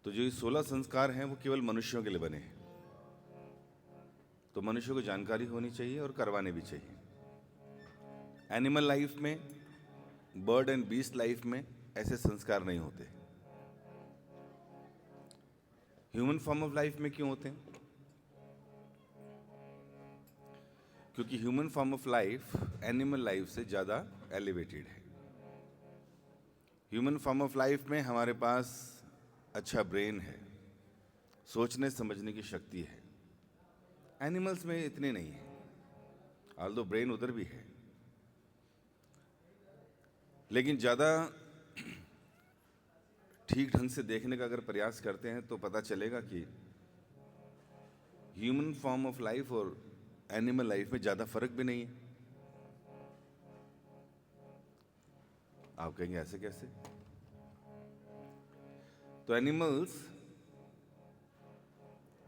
तो जो ये 16 संस्कार हैं वो केवल मनुष्यों के लिए बने हैं, तो मनुष्यों को जानकारी होनी चाहिए और करवाने भी चाहिए। एनिमल लाइफ में, बर्ड एंड बीस्ट लाइफ में ऐसे संस्कार नहीं होते। ह्यूमन फॉर्म ऑफ लाइफ में क्यों होते हैं? क्योंकि human form of life animal life से ज़्यादा एलिवेटेड है। ह्यूमन फॉर्म ऑफ लाइफ में हमारे पास अच्छा ब्रेन है, सोचने समझने की शक्ति है। एनिमल्स में इतने नहीं है, ऑल्दो ब्रेन उधर भी है, लेकिन ज़्यादा ठीक ढंग से देखने का अगर प्रयास करते हैं तो पता चलेगा कि ह्यूमन फॉर्म ऑफ लाइफ और एनिमल लाइफ में ज़्यादा फर्क भी नहीं है। आप कहेंगे ऐसे कैसे? तो एनिमल्स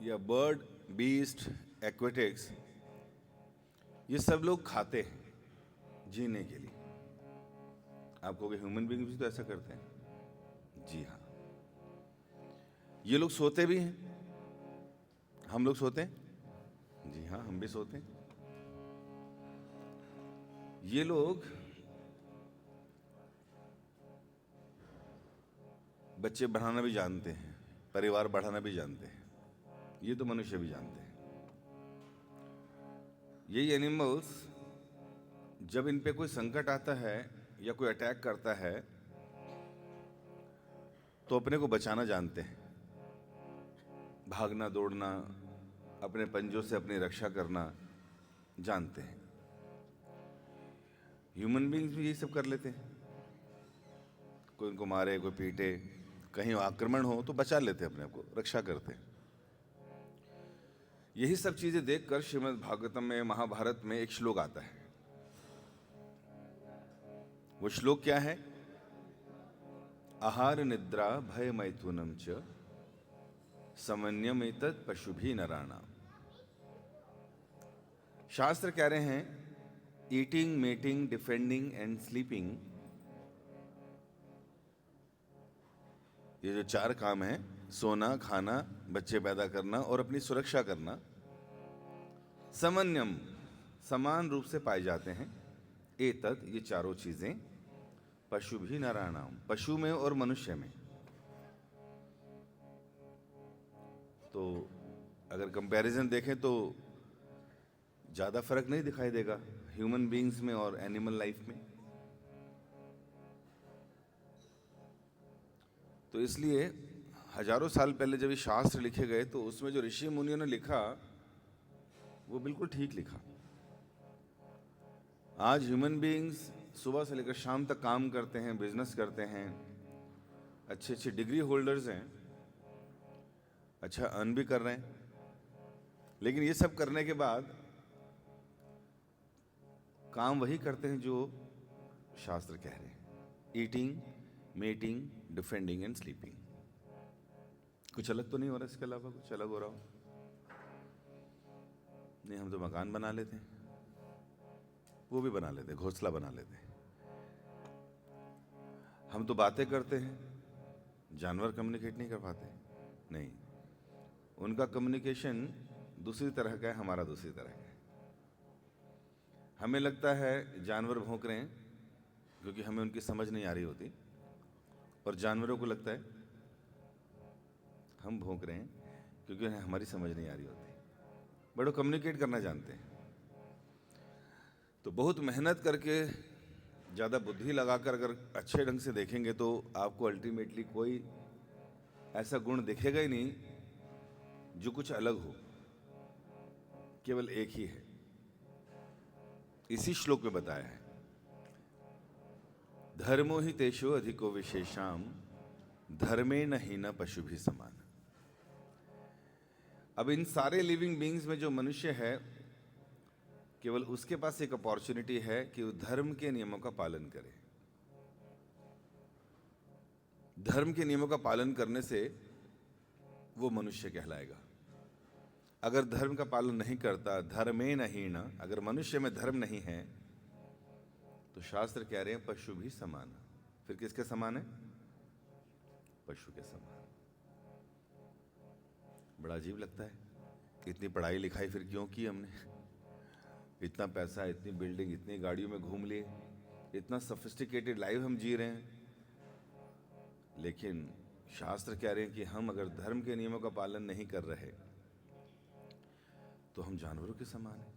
या बर्ड, बीस्ट, एक्वेटिक्स, ये सब लोग खाते हैं जीने के लिए। आप कहोगे ह्यूमन बीइंग भी तो ऐसा करते हैं। जी हाँ, ये लोग सोते भी हैं। हम लोग सोते हैं? जी हाँ, हम भी सोते हैं। ये लोग बच्चे बढ़ाना भी जानते हैं, परिवार बढ़ाना भी जानते हैं, ये तो मनुष्य भी जानते हैं। यही एनिमल्स जब इन पे कोई संकट आता है या कोई अटैक करता है तो अपने को बचाना जानते हैं, भागना दौड़ना, अपने पंजों से अपनी रक्षा करना जानते हैं। ह्यूमन बीइंग्स भी यही सब कर लेते हैं। कोई उनको मारे, कोई पीटे, कहीं आक्रमण हो तो बचा लेते हैं, अपने आप को रक्षा करते हैं। यही सब चीजें देखकर श्रीमद् भागवतम में, महाभारत में एक श्लोक आता है। वो श्लोक क्या है? आहार निद्रा भय मैथुनम च समन्यमेतत् पशुभिः नराणाम्। शास्त्र कह रहे हैं eating, mating, defending and sleeping, ये जो 4 काम है, सोना, खाना, बच्चे पैदा करना और अपनी सुरक्षा करना, समन्यम, समान रूप से पाए जाते हैं। एतत्, ये चारों चीजें, पशुभिः नराणाम्, पशु में और मनुष्य में। तो अगर कंपैरिजन देखें तो ज़्यादा फर्क नहीं दिखाई देगा ह्यूमन बीइंग्स में और एनिमल लाइफ में। तो इसलिए हजारों साल पहले जब ये शास्त्र लिखे गए तो उसमें जो ऋषि मुनियों ने लिखा वो बिल्कुल ठीक लिखा। आज ह्यूमन बीइंग्स सुबह से लेकर शाम तक काम करते हैं, बिजनेस करते हैं, अच्छे अच्छे डिग्री होल्डर्स हैं, अच्छा अर्न भी कर रहे हैं, लेकिन ये सब करने के बाद काम वही करते हैं जो शास्त्र कह रहे हैं, eating, mating, defending and sleeping. कुछ अलग तो नहीं हो रहा? इसके अलावा कुछ अलग हो रहा हो? नहीं, हम तो मकान बना लेते हैं, वो भी बना लेते हैं, घोंसला बना लेते हैं। हम तो बातें करते हैं, जानवर कम्युनिकेट नहीं कर पाते। नहीं, उनका कम्युनिकेशन दूसरी तरह का है, हमारा दूसरी तरह का है। हमें लगता है जानवर भौंक रहे हैं क्योंकि हमें उनकी समझ नहीं आ रही होती, और जानवरों को लगता है हम भौंक रहे हैं क्योंकि उन्हें हमारी समझ नहीं आ रही होती। बट वो कम्युनिकेट करना जानते हैं। तो बहुत मेहनत करके, ज़्यादा बुद्धि लगाकर अगर अच्छे ढंग से देखेंगे तो आपको अल्टीमेटली कोई ऐसा गुण दिखेगा ही नहीं जो कुछ अलग हो, केवल एक ही है। इसी श्लोक में बताया है, धर्मो हि तेषु अधिको विशेषाम धर्मेण हीन पशुभिः समान। अब इन सारे लिविंग बीइंग्स में जो मनुष्य है, केवल उसके पास एक अपॉर्चुनिटी है कि वो धर्म के नियमों का पालन करे। धर्म के नियमों का पालन करने से वो मनुष्य कहलाएगा। अगर धर्म का पालन नहीं करता, धर्मेण हीन, अगर मनुष्य में धर्म नहीं है, तो शास्त्र कह रहे हैं पशु भी समान। फिर किसके समान है? पशु के समान। बड़ा अजीब लगता है, इतनी पढ़ाई लिखाई फिर क्यों की हमने? इतना पैसा, इतनी बिल्डिंग, इतनी गाड़ियों में घूम लिए, इतना सोफिस्टिकेटेड लाइफ हम जी रहे हैं, लेकिन शास्त्र कह रहे हैं कि हम अगर धर्म के नियमों का पालन नहीं कर रहे तो हम जानवरों के समान हैं।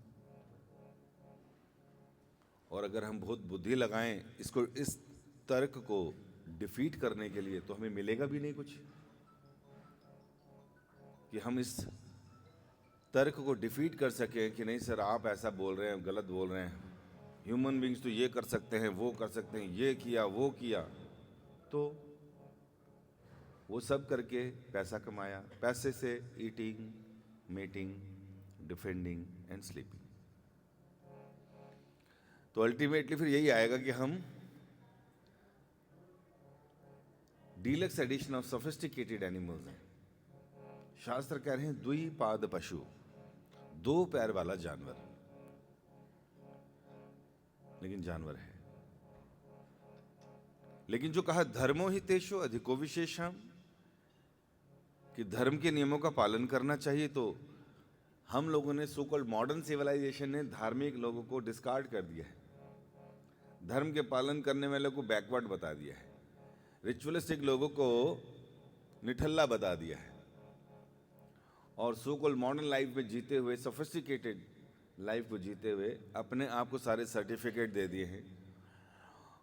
और अगर हम बहुत बुद्धि लगाएं इसको, इस तर्क को डिफीट करने के लिए, तो हमें मिलेगा भी नहीं कुछ। कि हम इस तर्क को डिफीट कर सकें कि नहीं सर आप ऐसा बोल रहे हैं, गलत बोल रहे हैं, ह्यूमन बींग्स तो ये कर सकते हैं, वो कर सकते हैं, ये किया वो किया, तो वो सब करके पैसा कमाया, पैसे से eating, meeting, defending and sleeping. तो अल्टीमेटली फिर यही आएगा कि हम deluxe edition of sophisticated animals हैं। शास्त्र कह रहे हैं द्विपाद पशु, दो पैर वाला जानवर, लेकिन जानवर है। लेकिन जो कहा धर्मो ही तेषु अधिको विशेषम, कि धर्म के नियमों का पालन करना चाहिए, तो हम लोगों ने, सो कॉल्ड मॉडर्न सिविलाइजेशन ने धार्मिक लोगों को डिस्कार्ड कर दिया है, धर्म के पालन करने वालों को बैकवर्ड बता दिया है, रिचुअलिस्टिक लोगों को निठल्ला बता दिया है, और सो कॉल्ड मॉडर्न लाइफ में जीते हुए, सोफिस्टिकेटेड लाइफ को जीते हुए अपने आप को सारे सर्टिफिकेट दे दिए हैं।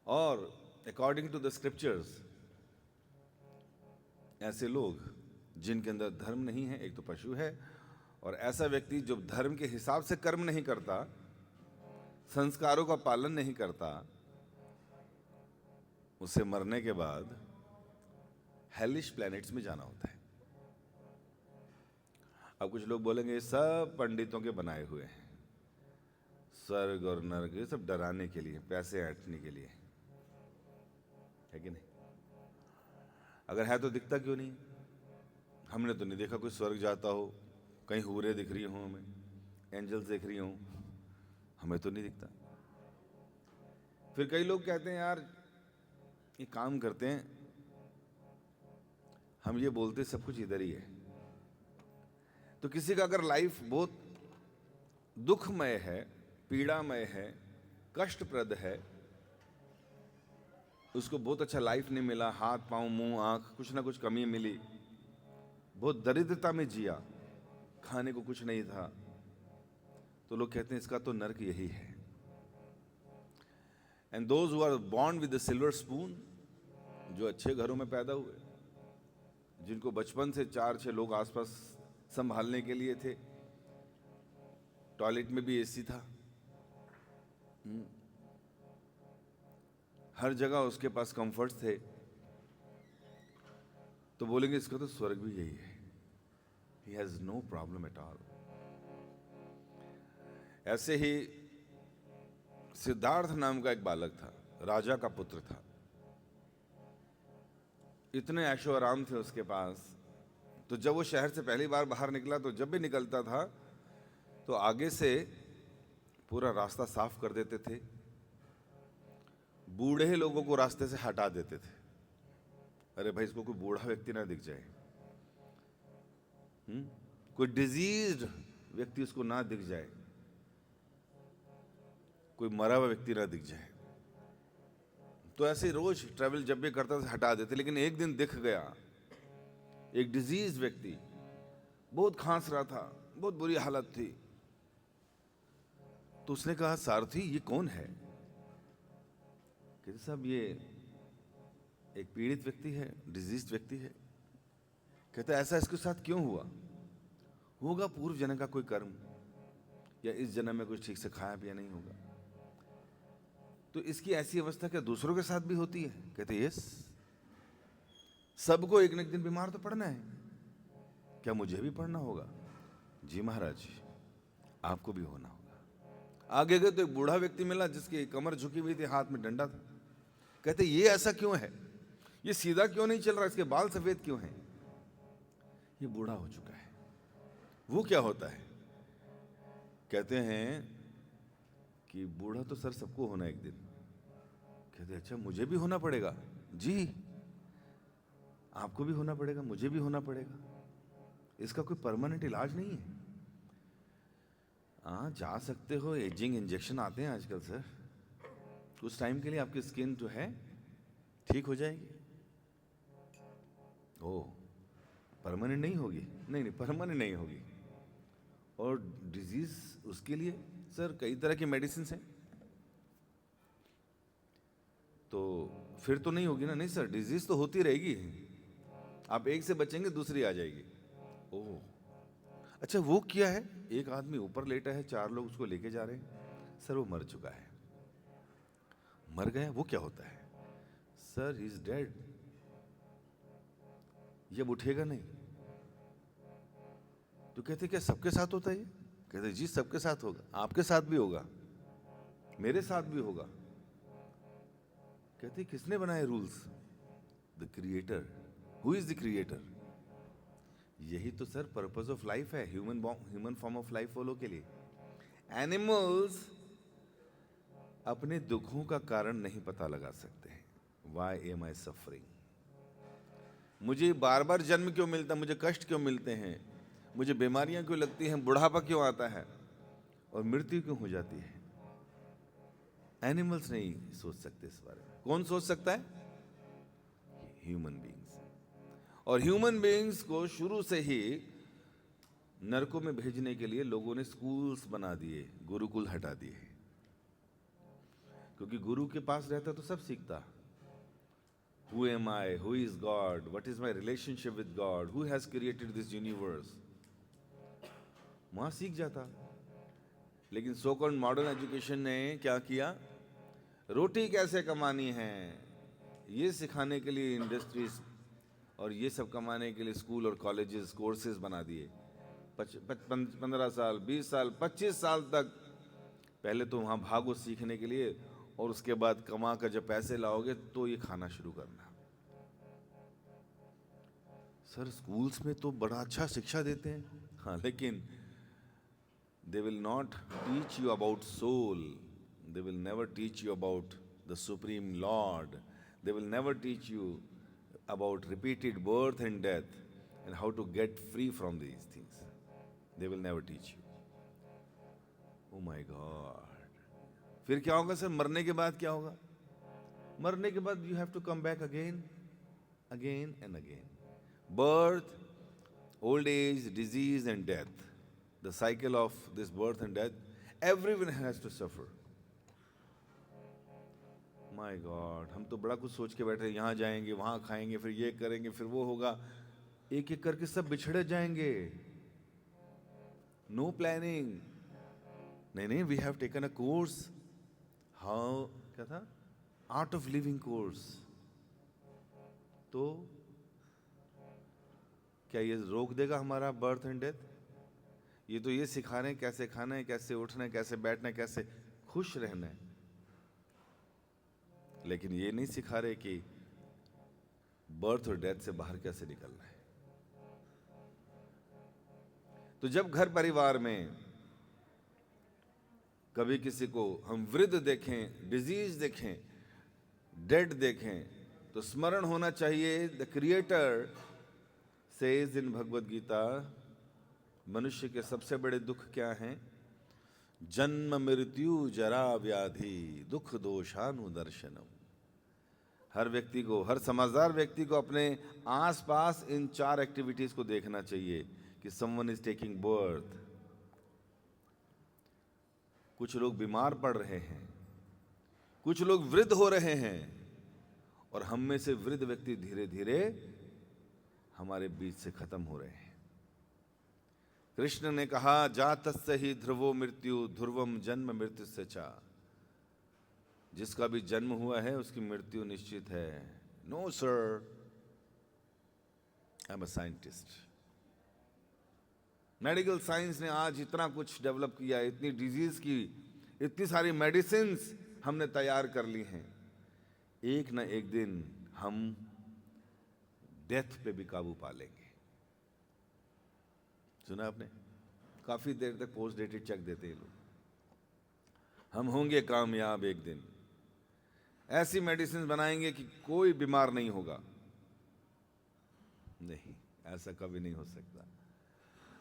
और अकॉर्डिंग टू द स्क्रिप्चर्स ऐसे लोग जिनके अंदर धर्म नहीं है, एक तो पशु है, और ऐसा व्यक्ति जो धर्म के हिसाब से कर्म नहीं करता, संस्कारों का पालन नहीं करता, उसे मरने के बाद हेलिश प्लैनेट्स में जाना होता है। अब कुछ लोग बोलेंगे ये सब पंडितों के बनाए हुए हैं, स्वर्ग और नरक ये सब डराने के लिए, पैसे ऐंठने के लिए, है कि नहीं? अगर है तो दिखता क्यों नहीं? हमने तो नहीं देखा कोई स्वर्ग जाता हो, कहीं हूरें दिख रही हों, हमें एंजल्स दिख रही हों, हमें तो नहीं दिखता। फिर कई लोग कहते हैं यार ये काम करते हैं, हम ये बोलते सब कुछ इधर ही है। तो किसी का अगर लाइफ बहुत दुखमय है, पीड़ामय है, कष्टप्रद है, उसको बहुत अच्छा लाइफ नहीं मिला, हाथ पांव मुंह आंख कुछ ना कुछ कमी मिली, बहुत दरिद्रता में जिया, खाने को कुछ नहीं था, तो लोग कहते हैं इसका तो नर्क यही है। And those who are born with the silver spoon, जो अच्छे घरों में पैदा हुए, जिनको बचपन से 4-6 लोग आसपास संभालने के लिए थे, टॉयलेट में भी एसी था, हर जगह उसके पास कंफर्ट्स थे, तो बोलेंगे इसका तो स्वर्ग भी यही है। He has no problem at all. ऐसे ही सिद्धार्थ नाम का एक बालक था, राजा का पुत्र था, इतने ऐशो आराम थे उसके पास, तो जब वो शहर से पहली बार बाहर निकला, तो जब भी निकलता था तो आगे से पूरा रास्ता साफ कर देते थे, बूढ़े लोगों को रास्ते से हटा देते थे। अरे भाई इसको कोई बूढ़ा व्यक्ति ना दिख जाए, कोई डिजीज्ड व्यक्ति उसको ना दिख जाए, कोई मरा हुआ व्यक्ति ना दिख जाए। तो ऐसे रोज ट्रैवल जब भी करता था हटा देते। लेकिन एक दिन दिख गया एक डिजीज व्यक्ति, बहुत खांस रहा था, बहुत बुरी हालत थी, तो उसने कहा सारथी ये कौन है? कहते साहब ये एक पीड़ित व्यक्ति है, डिजीज व्यक्ति है। कहता ऐसा इसके साथ क्यों हुआ? होगा पूर्व जन्म का कोई कर्म, या इस जन्म में कुछ ठीक से खाया पिया नहीं होगा। तो इसकी ऐसी अवस्था क्या दूसरों के साथ भी होती है? कहते यस, सबको एक न एक दिन बीमार तो पड़ना है, क्या मुझे भी पड़ना होगा? जी महाराज आपको भी होना होगा। आगे गए तो एक बूढ़ा व्यक्ति मिला जिसकी कमर झुकी हुई थी, हाथ में डंडा था। कहते ये ऐसा क्यों है, ये सीधा क्यों नहीं चल रहा, इसके बाल सफेद क्यों हैं? ये बूढ़ा हो चुका है। वो क्या होता है? कहते हैं कि बूढ़ा तो सर सबको होना एक दिन। कहते अच्छा मुझे भी होना पड़ेगा? जी आपको भी होना पड़ेगा, मुझे भी होना पड़ेगा। इसका कोई परमानेंट इलाज नहीं है। हाँ, जा सकते हो, एजिंग इंजेक्शन आते हैं आजकल सर, कुछ टाइम के लिए आपकी स्किन जो है ठीक हो जाएगी। ओ, परमानेंट नहीं होगी? नहीं नहीं, परमानेंट नहीं होगी। और डिजीज, उसके लिए सर कई तरह की मेडिसिन हैं, तो फिर तो नहीं होगी ना? नहीं सर, डिजीज तो होती रहेगी, आप एक से बचेंगे दूसरी आ जाएगी। ओह अच्छा, वो क्या है? एक आदमी ऊपर लेटा है, 4 लोग उसको लेके जा रहे हैं। सर वो मर चुका है। मर गया, वो क्या होता है? Sir he is dead. ये अब उठेगा नहीं। तो कहते क्या सबके साथ होता है ये? कहते जी सबके साथ होगा, आपके साथ भी होगा, मेरे साथ भी होगा। कहते किसने बनाए rules? The creator. Who is the creator? यही तो सर पर्पस ऑफ लाइफ है, human form of life follow के लिए। एनिमल्स अपने दुखों का कारण नहीं पता लगा सकते हैं। वाई एम आई सफरिंग? मुझे बार बार जन्म क्यों मिलता है, मुझे कष्ट क्यों मिलते हैं, मुझे बीमारियां क्यों लगती हैं, बुढ़ापा क्यों आता है और मृत्यु क्यों हो जाती है? एनिमल्स नहीं सोच सकते इस बारे में। कौन सोच सकता है? Human beings. और ह्यूमन बीइंग्स को शुरू से ही नरकों में भेजने के लिए लोगों ने स्कूल्स बना दिए, गुरुकुल हटा दिए, क्योंकि गुरु के पास रहता तो सब सीखता। Who am I? Who is God? What is my relationship with God? Who has created this universe? वहां सीख जाता। लेकिन सो कॉल्ड मॉडर्न एजुकेशन ने क्या किया? रोटी कैसे कमानी है ये सिखाने के लिए इंडस्ट्रीज और ये सब कमाने के लिए स्कूल और कॉलेजेस कोर्सेज बना दिए। 15 साल, 20 साल, 25 साल तक पहले तो वहाँ भागो सीखने के लिए, और उसके बाद कमा कर जब पैसे लाओगे तो ये खाना शुरू करना। सर स्कूल्स में तो बड़ा अच्छा शिक्षा देते हैं, हाँ, लेकिन they will not teach you about soul, they will never teach you about the supreme Lord, they will never teach you about repeated birth and death and how to get free from these things. They will never teach you. Oh my God. फिर क्या होगा sir? मरने के बाद क्या होगा? मरने के बाद you have to come back again and again. Birth, old age, disease and death. The cycle of this birth and death, everyone has to suffer. My God, हम तो बड़ा कुछ सोच के बैठे, यहाँ जाएंगे, वहाँ खाएंगे, फिर ये करेंगे, फिर वो होगा। एक एक करके सब बिछड़े जाएंगे। No planning. नहीं, we have taken a course. How, क्या था? Art of living course. तो क्या ये रोक देगा हमारा बर्थ एंड डेथ? ये तो ये सिखा रहे हैं कैसे खाना है, कैसे उठना है, कैसे बैठना है, कैसे खुश रहना है, लेकिन ये नहीं सिखा रहे कि बर्थ और डेथ से बाहर कैसे निकलना है। तो जब घर परिवार में कभी किसी को हम वृद्ध देखें, डिजीज देखें, डेड देखें, तो स्मरण होना चाहिए the creator says in Bhagavad Gita, मनुष्य के सबसे बड़े दुख क्या हैं? जन्म मृत्यु जरा व्याधि दुख दोषानुदर्शनम। हर व्यक्ति को, हर समझदार व्यक्ति को अपने आसपास इन 4 एक्टिविटीज को देखना चाहिए कि समवन इज टेकिंग बर्थ। कुछ लोग बीमार पड़ रहे हैं, कुछ लोग वृद्ध हो रहे हैं, और हम में से वृद्ध व्यक्ति धीरे धीरे हमारे बीच से खत्म हो रहे हैं। कृष्ण ने कहा जातस्य ही ध्रुवो मृत्यु ध्रुवम जन्म मृत्यु से चा। जिसका भी जन्म हुआ है उसकी मृत्यु निश्चित है। No sir, I am a scientist. Medical science ने आज इतना कुछ डेवलप किया, इतनी डिजीज की, इतनी सारी मेडिसिन्स हमने तैयार कर ली हैं। एक ना एक दिन हम डेथ पे भी काबू पा लेंगे। सुना आपने? काफी देर तक पोस्ट डेटेड चेक देते हैं लोग। हम होंगे कामयाब एक दिन, ऐसी मेडिसिन बनाएंगे कि कोई बीमार नहीं होगा। नहीं, ऐसा कभी नहीं हो सकता।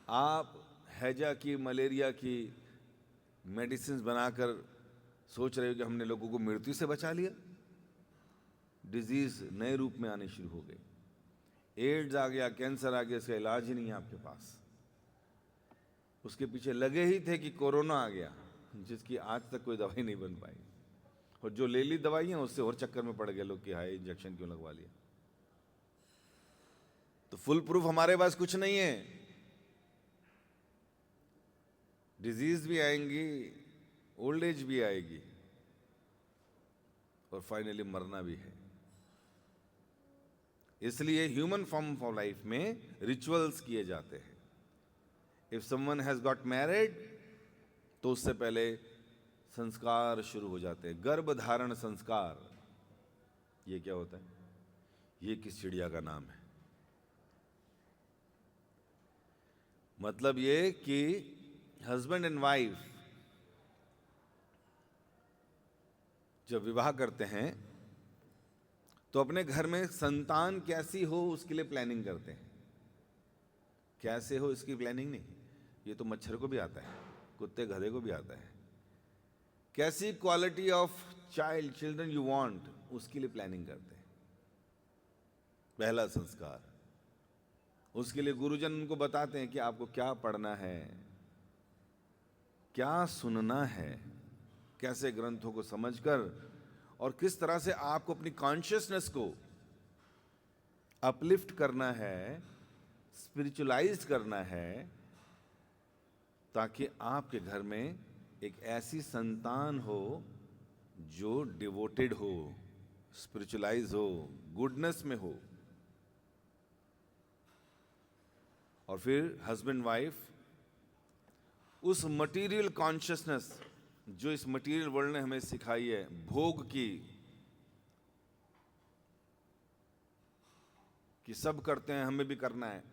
आप हैजा की, मलेरिया की मेडिसिन बनाकर सोच रहे हो कि हमने लोगों को मृत्यु से बचा लिया। डिजीज नए रूप में आने शुरू हो गए। एड्स आ गया, कैंसर आ गया, इसका इलाज ही नहीं है आपके पास। उसके पीछे लगे ही थे कि कोरोना आ गया, जिसकी आज तक कोई दवाई नहीं बन पाई, और जो ले ली दवाइयां उससे और चक्कर में पड़ गए लोग कि हाय इंजेक्शन क्यों लगवा लिया। तो फुल प्रूफ हमारे पास कुछ नहीं है। डिजीज भी आएंगी, ओल्ड एज भी आएगी, और फाइनली मरना भी है। इसलिए ह्यूमन फॉर्म ऑफ लाइफ में रिचुअल्स किए जाते हैं। If someone has got married, तो उससे पहले संस्कार शुरू हो जाते हैं। गर्भ धारण संस्कार, ये क्या होता है? ये किस चिड़िया का नाम है? मतलब ये कि हस्बैंड एंड वाइफ जब विवाह करते हैं तो अपने घर में संतान कैसी हो उसके लिए प्लानिंग करते हैं। कैसे हो इसकी प्लानिंग नहीं, ये तो मच्छर को भी आता है, कुत्ते गधे को भी आता है। कैसी quality of children you want, उसके लिए प्लानिंग करते हैं। पहला संस्कार। उसके लिए गुरुजन उनको बताते हैं कि आपको क्या पढ़ना है, क्या सुनना है, कैसे ग्रंथों को समझकर और किस तरह से आपको अपनी कॉन्शियसनेस को अपलिफ्ट करना है, स्पिरिचुअलाइज करना है, ताकि आपके घर में एक ऐसी संतान हो जो डिवोटेड हो, स्पिरिचुअलाइज हो, गुडनेस में हो। और फिर हस्बैंड वाइफ उस मटेरियल कॉन्शियसनेस जो इस मटेरियल वर्ल्ड ने हमें सिखाई है, भोग की, कि सब करते हैं हमें भी करना है,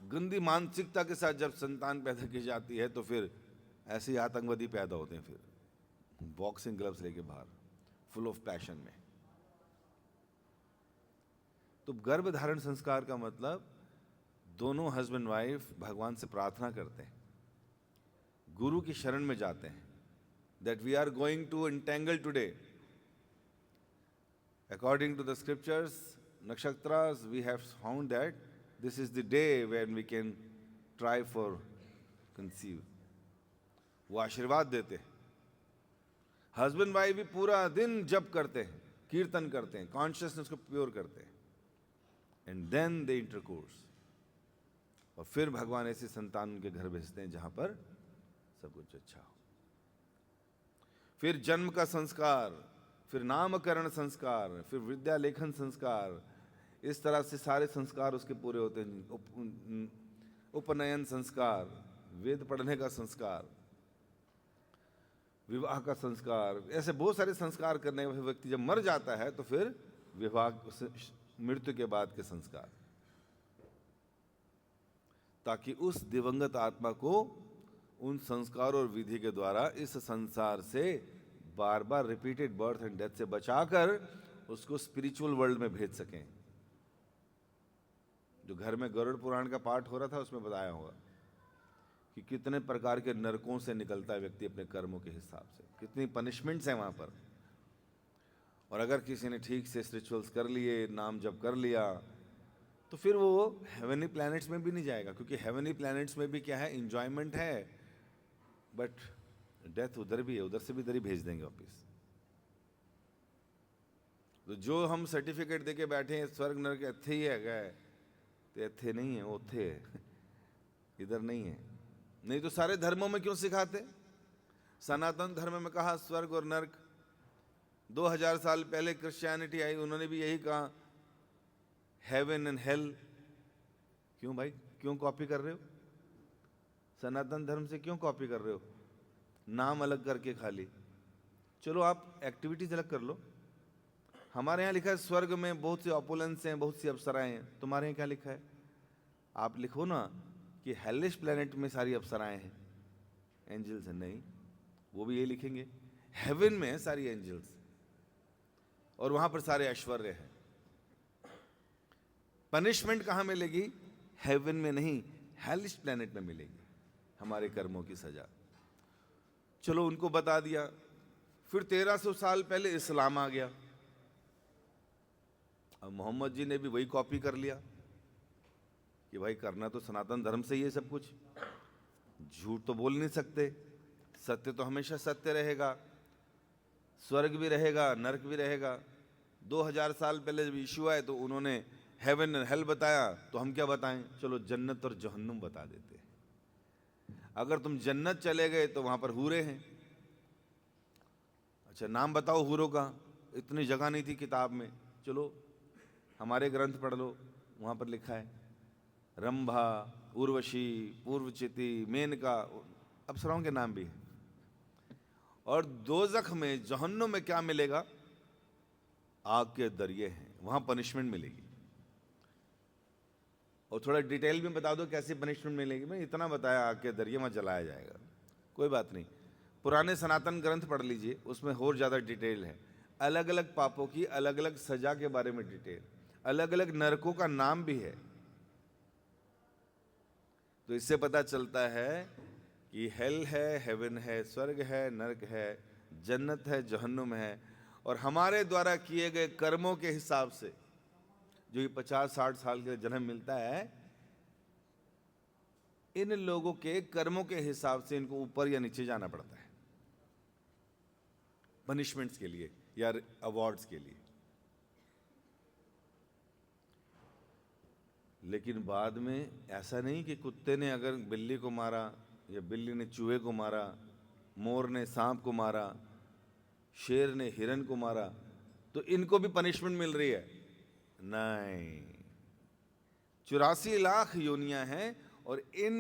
गंदी मानसिकता के साथ जब संतान पैदा की जाती है तो फिर ऐसे ही आतंकवादी पैदा होते हैं, फिर बॉक्सिंग ग्लव्स लेके बाहर, फुल ऑफ पैशन में। तो गर्भ धारण संस्कार का मतलब दोनों हस्बैंड वाइफ भगवान से प्रार्थना करते हैं, गुरु की शरण में जाते हैं, that we are going to entangle today according to the scriptures, nakshatras, we have found that this is the day when we can try for conceive. वो आशीर्वाद देते हैं। हस्बैंड वाइफ भी पूरा दिन जप करते हैं, कीर्तन करते हैं, कॉन्शियसनेस को प्योर करते हैं, एंड देन दे इंटरकोर्स। और फिर भगवान ऐसे संतान उनके घर भेजते हैं जहां पर सब कुछ अच्छा हो। फिर जन्म का संस्कार, फिर नामकरण संस्कार, फिर विद्या लेखन संस्कार, इस तरह से सारे संस्कार उसके पूरे होते हैं। उपनयन संस्कार, वेद पढ़ने का संस्कार, विवाह का संस्कार, ऐसे बहुत सारे संस्कार करने वाले व्यक्ति जब मर जाता है तो फिर विवाह, मृत्यु के बाद के संस्कार, ताकि उस दिवंगत आत्मा को उन संस्कार और विधि के द्वारा इस संसार से बार बार रिपीटेड बर्थ एंड डेथ से बचाकर उसको स्पिरिचुअल वर्ल्ड में भेज सकें। जो घर में गरुड़ पुराण का पाठ हो रहा था उसमें बताया होगा कि कितने प्रकार के नरकों से निकलता है व्यक्ति अपने कर्मों के हिसाब से, कितनी पनिशमेंट्स हैं वहां पर। और अगर किसी ने ठीक से रिचुअल्स कर लिए, नाम जप कर लिया, तो फिर वो हेवनली प्लैनेट्स में भी नहीं जाएगा, क्योंकि हेवनली प्लैनेट्स में भी क्या है, इंजॉयमेंट है, बट डेथ उधर भी है, उधर से भी इधर ही भेज देंगे वापिस। तो जो हम सर्टिफिकेट देके बैठे हैं स्वर्ग नरक इत्थे ही है गए, तो इत्थे नहीं है, वो उथे है, इधर नहीं है। नहीं तो सारे धर्मों में क्यों सिखाते? सनातन धर्म में कहा स्वर्ग और नरक, 2000 साल पहले क्रिश्चियनिटी आई, उन्होंने भी यही कहा हेवन एंड हेल। क्यों भाई, क्यों कॉपी कर रहे हो? सनातन धर्म से क्यों कॉपी कर रहे हो? नाम अलग करके खाली, चलो आप एक्टिविटीज अलग कर लो। हमारे यहाँ लिखा है स्वर्ग में बहुत सी ऑपुलेंस हैं, बहुत सी अप्सराएं हैं, तुम्हारे यहाँ क्या लिखा है? आप लिखो ना कि हेलिश प्लेनेट में सारी अप्सराएं हैं, एंजल्स हैं। नहीं, वो भी ये लिखेंगे हेवन में है सारी एंजल्स, और वहां पर सारे ऐश्वर्य हैं। पनिशमेंट कहां मिलेगी? हेवन में नहीं, हेलिश प्लेनेट में मिलेगी हमारे कर्मों की सजा। चलो उनको बता दिया। फिर 1300 साल पहले इस्लाम आ गया। अब मोहम्मद जी ने भी वही कॉपी कर लिया कि भाई करना तो सनातन धर्म से ही है सब कुछ, झूठ तो बोल नहीं सकते, सत्य तो हमेशा सत्य रहेगा, स्वर्ग भी रहेगा नरक भी रहेगा। 2000 साल पहले जब यीशु आए तो उन्होंने हेवन एंड हेल बताया, तो हम क्या बताएं? चलो जन्नत और जहन्नुम बता देते। अगर तुम जन्नत चले गए तो वहां पर हूरे हैं। अच्छा नाम बताओ हूरों का, इतनी जगह नहीं थी किताब में, चलो हमारे ग्रंथ पढ़ लो, वहां पर लिखा है रंभा, उर्वशी, पूर्वचिति, मेनका, अप्सराओं के नाम भी है। और दोजख में, जहन्नुम में क्या मिलेगा? आग के दरिये हैं, वहां पनिशमेंट मिलेगी। और थोड़ा डिटेल में बता दो कैसी पनिशमेंट मिलेगी। मैं इतना बताया, आग के दरिये में जलाया जाएगा। कोई बात नहीं, पुराने सनातन ग्रंथ पढ़ लीजिए, उसमें और ज़्यादा डिटेल है। अलग अलग पापों की अलग अलग सजा के बारे में डिटेल, अलग अलग नरकों का नाम भी है। तो इससे पता चलता है कि हेल है, हेवन है, स्वर्ग है, नरक है, जन्नत है, जहन्नुम है। और हमारे द्वारा किए गए कर्मों के हिसाब से जो ये 50-60 साल के जन्म मिलता है, इन लोगों के कर्मों के हिसाब से इनको ऊपर या नीचे जाना पड़ता है, पनिशमेंट्स के लिए या अवार्ड्स के लिए। लेकिन बाद में ऐसा नहीं कि कुत्ते ने अगर बिल्ली को मारा या बिल्ली ने चूहे को मारा, मोर ने सांप को मारा, शेर ने हिरन को मारा, तो इनको भी पनिशमेंट मिल रही है। नहीं, 84 लाख योनियां हैं और इन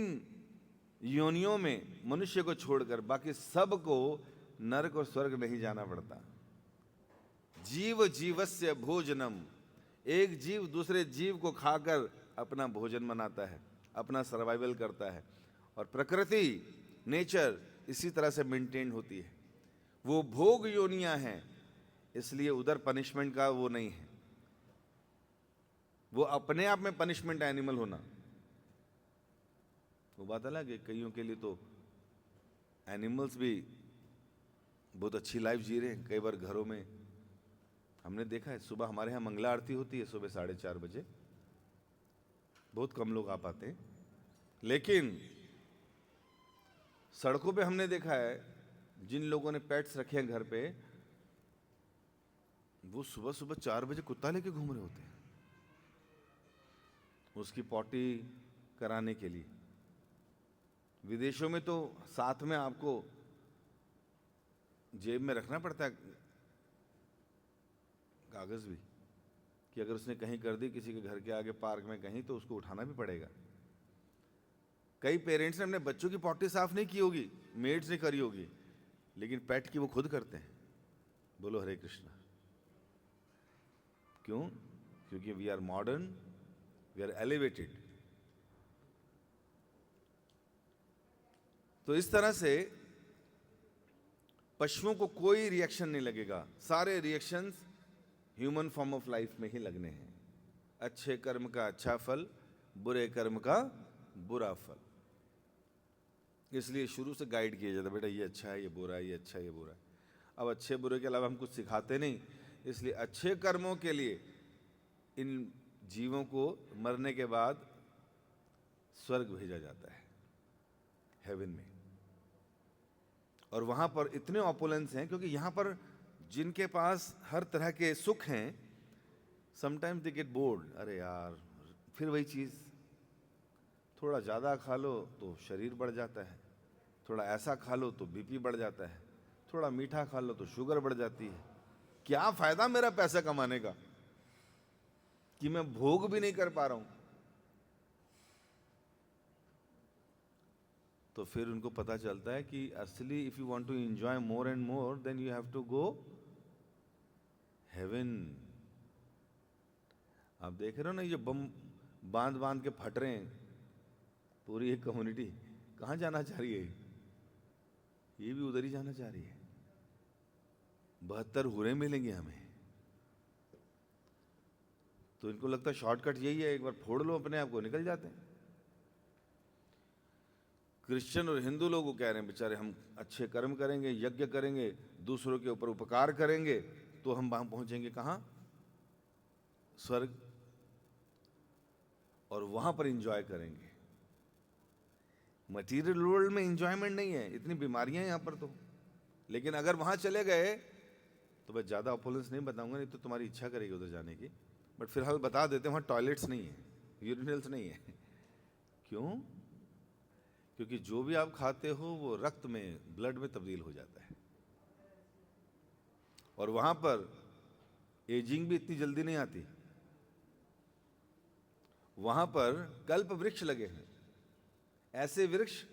योनियों में मनुष्य को छोड़कर बाकी सबको नरक और स्वर्ग नहीं जाना पड़ता। जीव जीवस्य भोजनम, एक जीव दूसरे जीव को खाकर अपना भोजन बनाता है, अपना सर्वाइवल करता है। और प्रकृति, नेचर इसी तरह से मेंटेन होती है। वो भोग योनियां हैं, इसलिए उधर पनिशमेंट का वो नहीं है। वो अपने आप में पनिशमेंट एनिमल होना वो बात अलग है। कईयों के लिए तो एनिमल्स भी बहुत अच्छी लाइफ जी रहे हैं। कई बार घरों में हमने देखा है, सुबह हमारे यहाँ मंगला आरती होती है सुबह 4:30 बजे, बहुत कम लोग आ पाते हैं। लेकिन सड़कों पे हमने देखा है जिन लोगों ने पेट्स रखे हैं घर पे, वो सुबह सुबह 4 बजे कुत्ता लेके घूम रहे होते हैं उसकी पॉटी कराने के लिए। विदेशों में तो साथ में आपको जेब में रखना पड़ता है कागज भी, कि अगर उसने कहीं कर दी किसी के घर के आगे पार्क में कहीं, तो उसको उठाना भी पड़ेगा। कई पेरेंट्स ने अपने बच्चों की पॉटी साफ नहीं की होगी, मेड्स ने करी होगी, लेकिन पेट की वो खुद करते हैं। बोलो हरे कृष्णा। क्यों? क्योंकि we are modern, we are elevated. तो इस तरह से पशुओं को कोई रिएक्शन नहीं लगेगा, सारे reactions human form of life में ही लगने हैं। अच्छे कर्म का अच्छा फल, बुरे कर्म का बुरा फल। इसलिए शुरू से गाइड किया जाता है, बेटा ये अच्छा है, ये बुरा है, ये अच्छा है, ये बुरा है। अब अच्छे बुरे के अलावा हम कुछ सिखाते नहीं, इसलिए अच्छे कर्मों के लिए इन जीवों को मरने के बाद स्वर्ग भेजा जाता है, हेवन में। और वहां पर इतने ऑपुलेंस हैं, क्योंकि यहां पर जिनके पास हर तरह के सुख हैं, समटाइम्स दे गेट बोर्ड। अरे यार फिर वही चीज़, थोड़ा ज़्यादा खा लो तो शरीर बढ़ जाता है, थोड़ा ऐसा खा लो तो बीपी बढ़ जाता है, थोड़ा मीठा खा लो तो शुगर बढ़ जाती है। क्या फ़ायदा मेरा पैसा कमाने का कि मैं भोग भी नहीं कर पा रहा हूं। तो फिर उनको पता चलता है कि असली if you want to enjoy more and more, then you have to go heaven. आप देख रहे हो ना, ये बम बांध बांध के फट रहे हैं, पूरी एक कम्युनिटी कहाँ जाना चाह रही है? ये भी उधर ही जाना चाह रही है। 72 हुरे मिलेंगे हमें। तो इनको लगता है शॉर्टकट यही है, एक बार फोड़ लो अपने आप को, निकल जाते हैं। क्रिश्चियन और हिंदू लोग वो कह रहे हैं बेचारे हम अच्छे कर्म करेंगे, यज्ञ करेंगे, दूसरों के ऊपर उपकार करेंगे तो हम वहां पहुंचेंगे कहाँ? स्वर्ग, और वहां पर एंजॉय करेंगे। मटीरियल वर्ल्ड में एंजॉयमेंट नहीं है, इतनी बीमारियां हैं यहाँ पर तो। लेकिन अगर वहां चले गए तो मैं ज़्यादा ऑपोलेंस नहीं बताऊंगा, नहीं तो तुम्हारी इच्छा करेगी उधर जाने की, बट फिलहाल बता देते हैं वहाँ टॉयलेट्स नहीं है, यूरिनल्स नहीं है। क्यों? क्योंकि जो भी आप खाते हो वो रक्त में, ब्लड में तब्दील हो जाता है, और वहां पर एजिंग भी इतनी जल्दी नहीं आती। वहां पर कल्प वृक्ष लगे हैं, ऐसे वृक्ष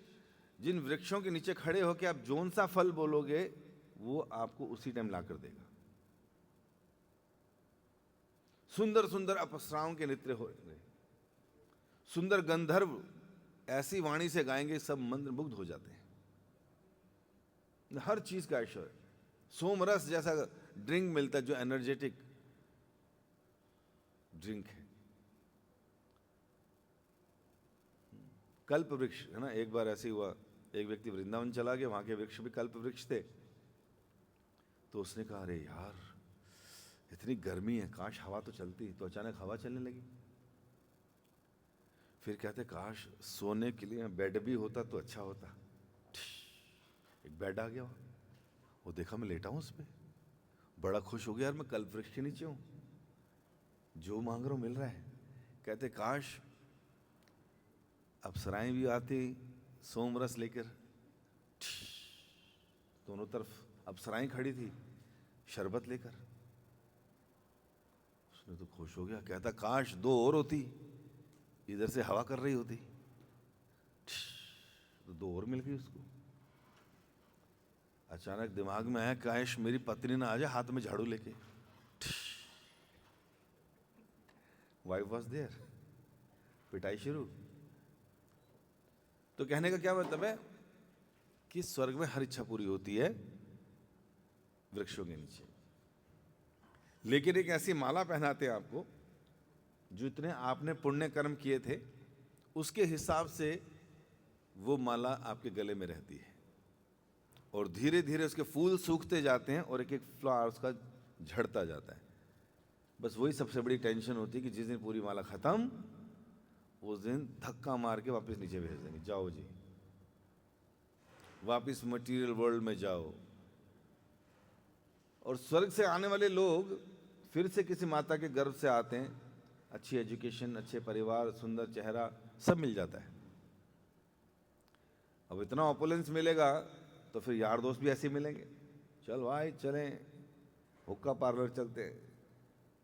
जिन वृक्षों के नीचे खड़े होकर आप जोन सा फल बोलोगे वो आपको उसी टाइम ला कर देगा। सुंदर सुंदर अप्सराओं के नृत्य हो रहे, सुंदर गंधर्व ऐसी वाणी से गाएंगे सब मंत्रमुग्ध हो जाते हैं। हर चीज का ऐश्वर्य, सोमरस जैसा ड्रिंक मिलता है जो एनर्जेटिक ड्रिंक है। कल्प वृक्ष है ना, एक बार ऐसे हुआ, एक व्यक्ति वृंदावन चला गया, वहां के वृक्ष भी कल्प वृक्ष थे, तो उसने कहा अरे यार इतनी गर्मी है, काश हवा तो चलती, तो अचानक हवा चलने लगी। फिर कहते काश सोने के लिए बेड भी होता तो अच्छा होता। एक बेड आ गया, वो देखा मैं लेटा हूं उस पर, बड़ा खुश हो गया यार मैं कल्प वृक्ष के नीचे हूं, जो मांग रहा हूं मिल रहा है। कहते काश अप्सराएं भी आती सोमरस लेकर, दोनों तरफ अप्सराएं खड़ी थी शरबत लेकर। उसने तो खुश हो गया, कहता काश दो और होती, इधर से हवा कर रही होती, तो दो और मिल गई उसको। अचानक दिमाग में आया काश मेरी पत्नी ना आ जाए हाथ में झाड़ू लेके। वाइफ वॉज देयर, पिटाई शुरू। तो कहने का क्या मतलब है कि स्वर्ग में हर इच्छा पूरी होती है वृक्षों के नीचे। लेकिन एक ऐसी माला पहनाते हैं आपको, जो इतने आपने पुण्य कर्म किए थे उसके हिसाब से वो माला आपके गले में रहती है, और धीरे धीरे उसके फूल सूखते जाते हैं और एक एक फ्लावर उसका झड़ता जाता है। बस वही सबसे बड़ी टेंशन होती है कि जिस दिन पूरी माला खत्म उस दिन धक्का मार के वापस नीचे भेज देंगे, जाओ जी वापस मटेरियल वर्ल्ड में जाओ। और स्वर्ग से आने वाले लोग फिर से किसी माता के गर्भ से आते हैं, अच्छी एजुकेशन, अच्छे परिवार, सुंदर चेहरा, सब मिल जाता है। अब इतना ऑपुलेंस मिलेगा तो फिर यार दोस्त भी ऐसे मिलेंगे, चल भाई चलें हुक्का पार्लर चलते हैं,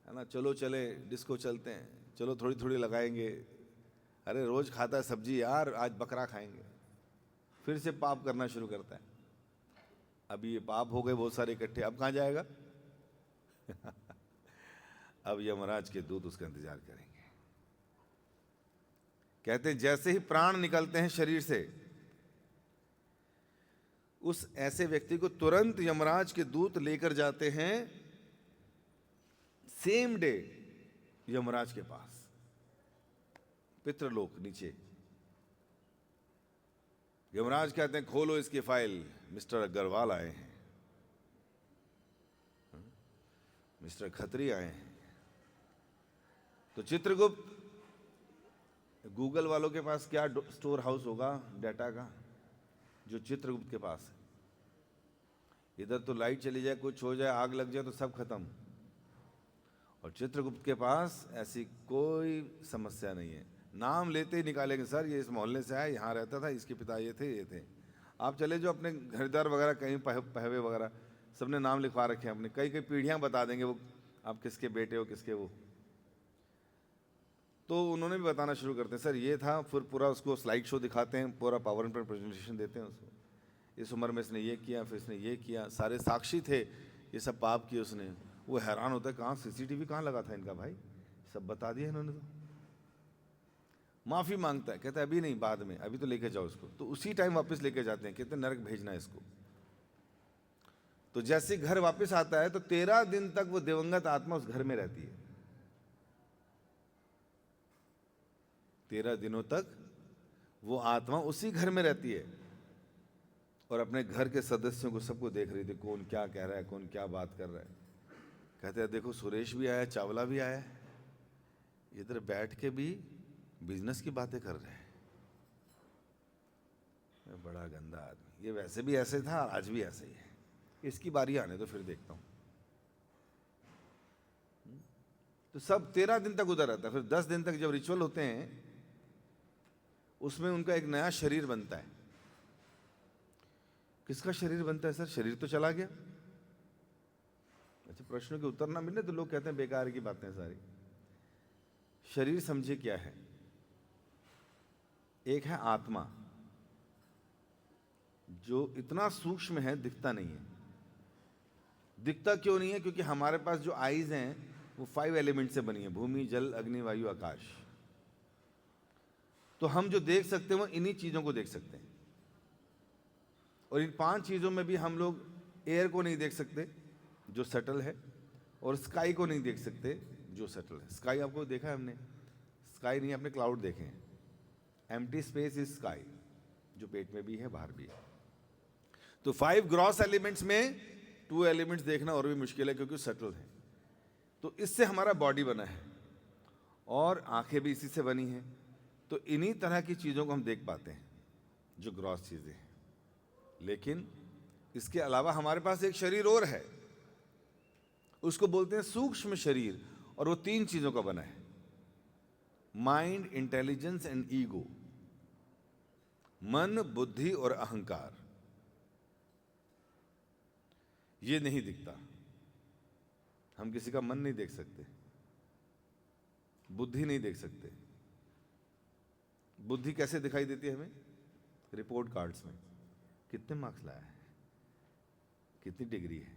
है ना, चलो चले डिस्को चलते हैं, चलो थोड़ी थोड़ी लगाएंगे, अरे रोज खाता है सब्जी यार आज बकरा खाएंगे। फिर से पाप करना शुरू करता है। अभी ये पाप हो गए बहुत सारे इकट्ठे, अब कहाँ जाएगा? अब यमराज के दूत उसका इंतजार करेंगे। कहते हैं जैसे ही प्राण निकलते हैं शरीर से, उस ऐसे व्यक्ति को तुरंत यमराज के दूत लेकर जाते हैं सेम डे यमराज के पास, पितृलोक नीचे। यमराज कहते हैं खोलो इसकी फाइल, मिस्टर अग्रवाल आए हैं, मिस्टर खत्री आए हैं। तो चित्रगुप्त, गूगल वालों के पास क्या स्टोर हाउस होगा डाटा का, जो चित्रगुप्त के पास है। इधर तो लाइट चली जाए, कुछ हो जाए, आग लग जाए तो सब खत्म, और चित्रगुप्त के पास ऐसी कोई समस्या नहीं है। नाम लेते ही निकालेंगे, सर ये इस मोहल्ले से आया, यहाँ रहता था, इसके पिता ये थे, ये थे। आप चले जो अपने घरदार वगैरह कहीं पहवे वगैरह सबने नाम लिखवा रखे हैं अपने, कई कई पीढ़ियाँ बता देंगे वो आप किसके बेटे हो किसके वो। तो उन्होंने भी बताना शुरू करते हैं, सर ये था, फिर पूरा उसको स्लाइड शो दिखाते हैं, पूरा पावर पॉइंट प्रेजेंटेशन देते हैं उसको, इस उम्र में इसने ये किया, फिर इसने ये किया, सारे साक्षी थे, ये सब पाप किए उसने। वो हैरान होता है कहाँ सीसीटीवी कहाँ लगा था इनका भाई, सब बता दिया इन्होंने। तो माफी मांगता है, कहता है अभी नहीं बाद में, अभी तो लेके जाओ इसको। तो उसी टाइम वापस लेके जाते हैं, कहते हैं नरक भेजना है इसको। तो जैसे घर वापस आता है तो 13 दिन तक वो दिवंगत आत्मा उस घर में रहती है। 13 दिनों तक वो आत्मा उसी घर में रहती है और अपने घर के सदस्यों को सबको देख रही थी, कौन क्या कह रहा है, कौन क्या बात कर रहा है। कहते हैं देखो सुरेश भी आया, चावला भी आया, इधर बैठ के भी बिजनेस की बातें कर रहे हैं। बड़ा गंदा आदमी, ये वैसे भी ऐसे था, आज भी ऐसे ही है, इसकी बारी आने तो फिर देखता हूं। तो सब 13 दिन तक उधर रहता है। फिर 10 दिन तक जब रिचुअल होते हैं उसमें उनका एक नया शरीर बनता है। किसका शरीर बनता है सर? शरीर तो चला गया। अच्छा, प्रश्नों के उत्तर ना मिले तो लोग कहते हैं बेकार की बातें सारी। शरीर समझे क्या है? एक है आत्मा, जो इतना सूक्ष्म है दिखता नहीं है। दिखता क्यों नहीं है? क्योंकि हमारे पास जो आईज हैं वो 5 एलिमेंट से बनी है, भूमि, जल, अग्नि, वायु, आकाश। तो हम जो देख सकते हैं वो इन्हीं चीजों को देख सकते हैं। और इन 5 चीजों में भी हम लोग एयर को नहीं देख सकते जो सटल है, और स्काई को नहीं देख सकते जो सटल है। स्काई आपको देखा है हमने? स्काई नहीं, आपने क्लाउड देखे हैं। एम्प्टी स्पेस इज स्काई, जो पेट में भी है बाहर भी है। तो 5 ग्रॉस एलिमेंट्स में 2 एलिमेंट्स देखना और भी मुश्किल है क्योंकि सटल है। तो इससे हमारा बॉडी बना है और आंखें भी इसी से बनी हैं। तो इन्हीं तरह की चीज़ों को हम देख पाते हैं जो ग्रॉस चीज़ें हैं। लेकिन इसके अलावा हमारे पास एक शरीर और है, उसको बोलते हैं सूक्ष्म शरीर, और वो 3 चीज़ों का बना है, माइंड, इंटेलिजेंस एंड ईगो। मन, बुद्धि और अहंकार। ये नहीं दिखता। हम किसी का मन नहीं देख सकते, बुद्धि नहीं देख सकते। बुद्धि कैसे दिखाई देती है हमें? रिपोर्ट कार्ड्स में कितने मार्क्स लाया है, कितनी डिग्री है,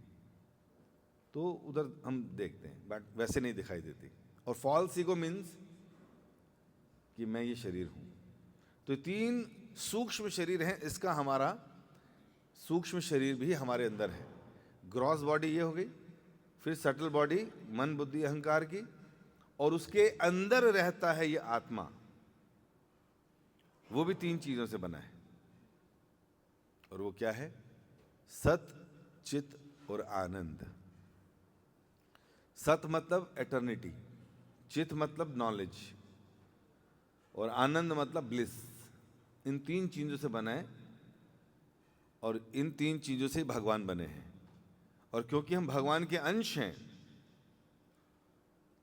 तो उधर हम देखते हैं, बट वैसे नहीं दिखाई देती। और फॉल्स ईगो मीन्स कि मैं ये शरीर हूं। तो 3 सूक्ष्म शरीर हैं। इसका हमारा सूक्ष्म शरीर भी हमारे अंदर है। ग्रॉस बॉडी ये हो गई, फिर सटल बॉडी मन, बुद्धि, अहंकार की, और उसके अंदर रहता है ये आत्मा। वो भी 3 चीजों से बना है। और वो क्या है? सत, चित और आनंद। सत मतलब एटर्निटी, चित मतलब नॉलेज, और आनंद मतलब ब्लिस। इन 3 चीजों से बना है, और इन 3 चीजों से भगवान बने हैं। और क्योंकि हम भगवान के अंश हैं,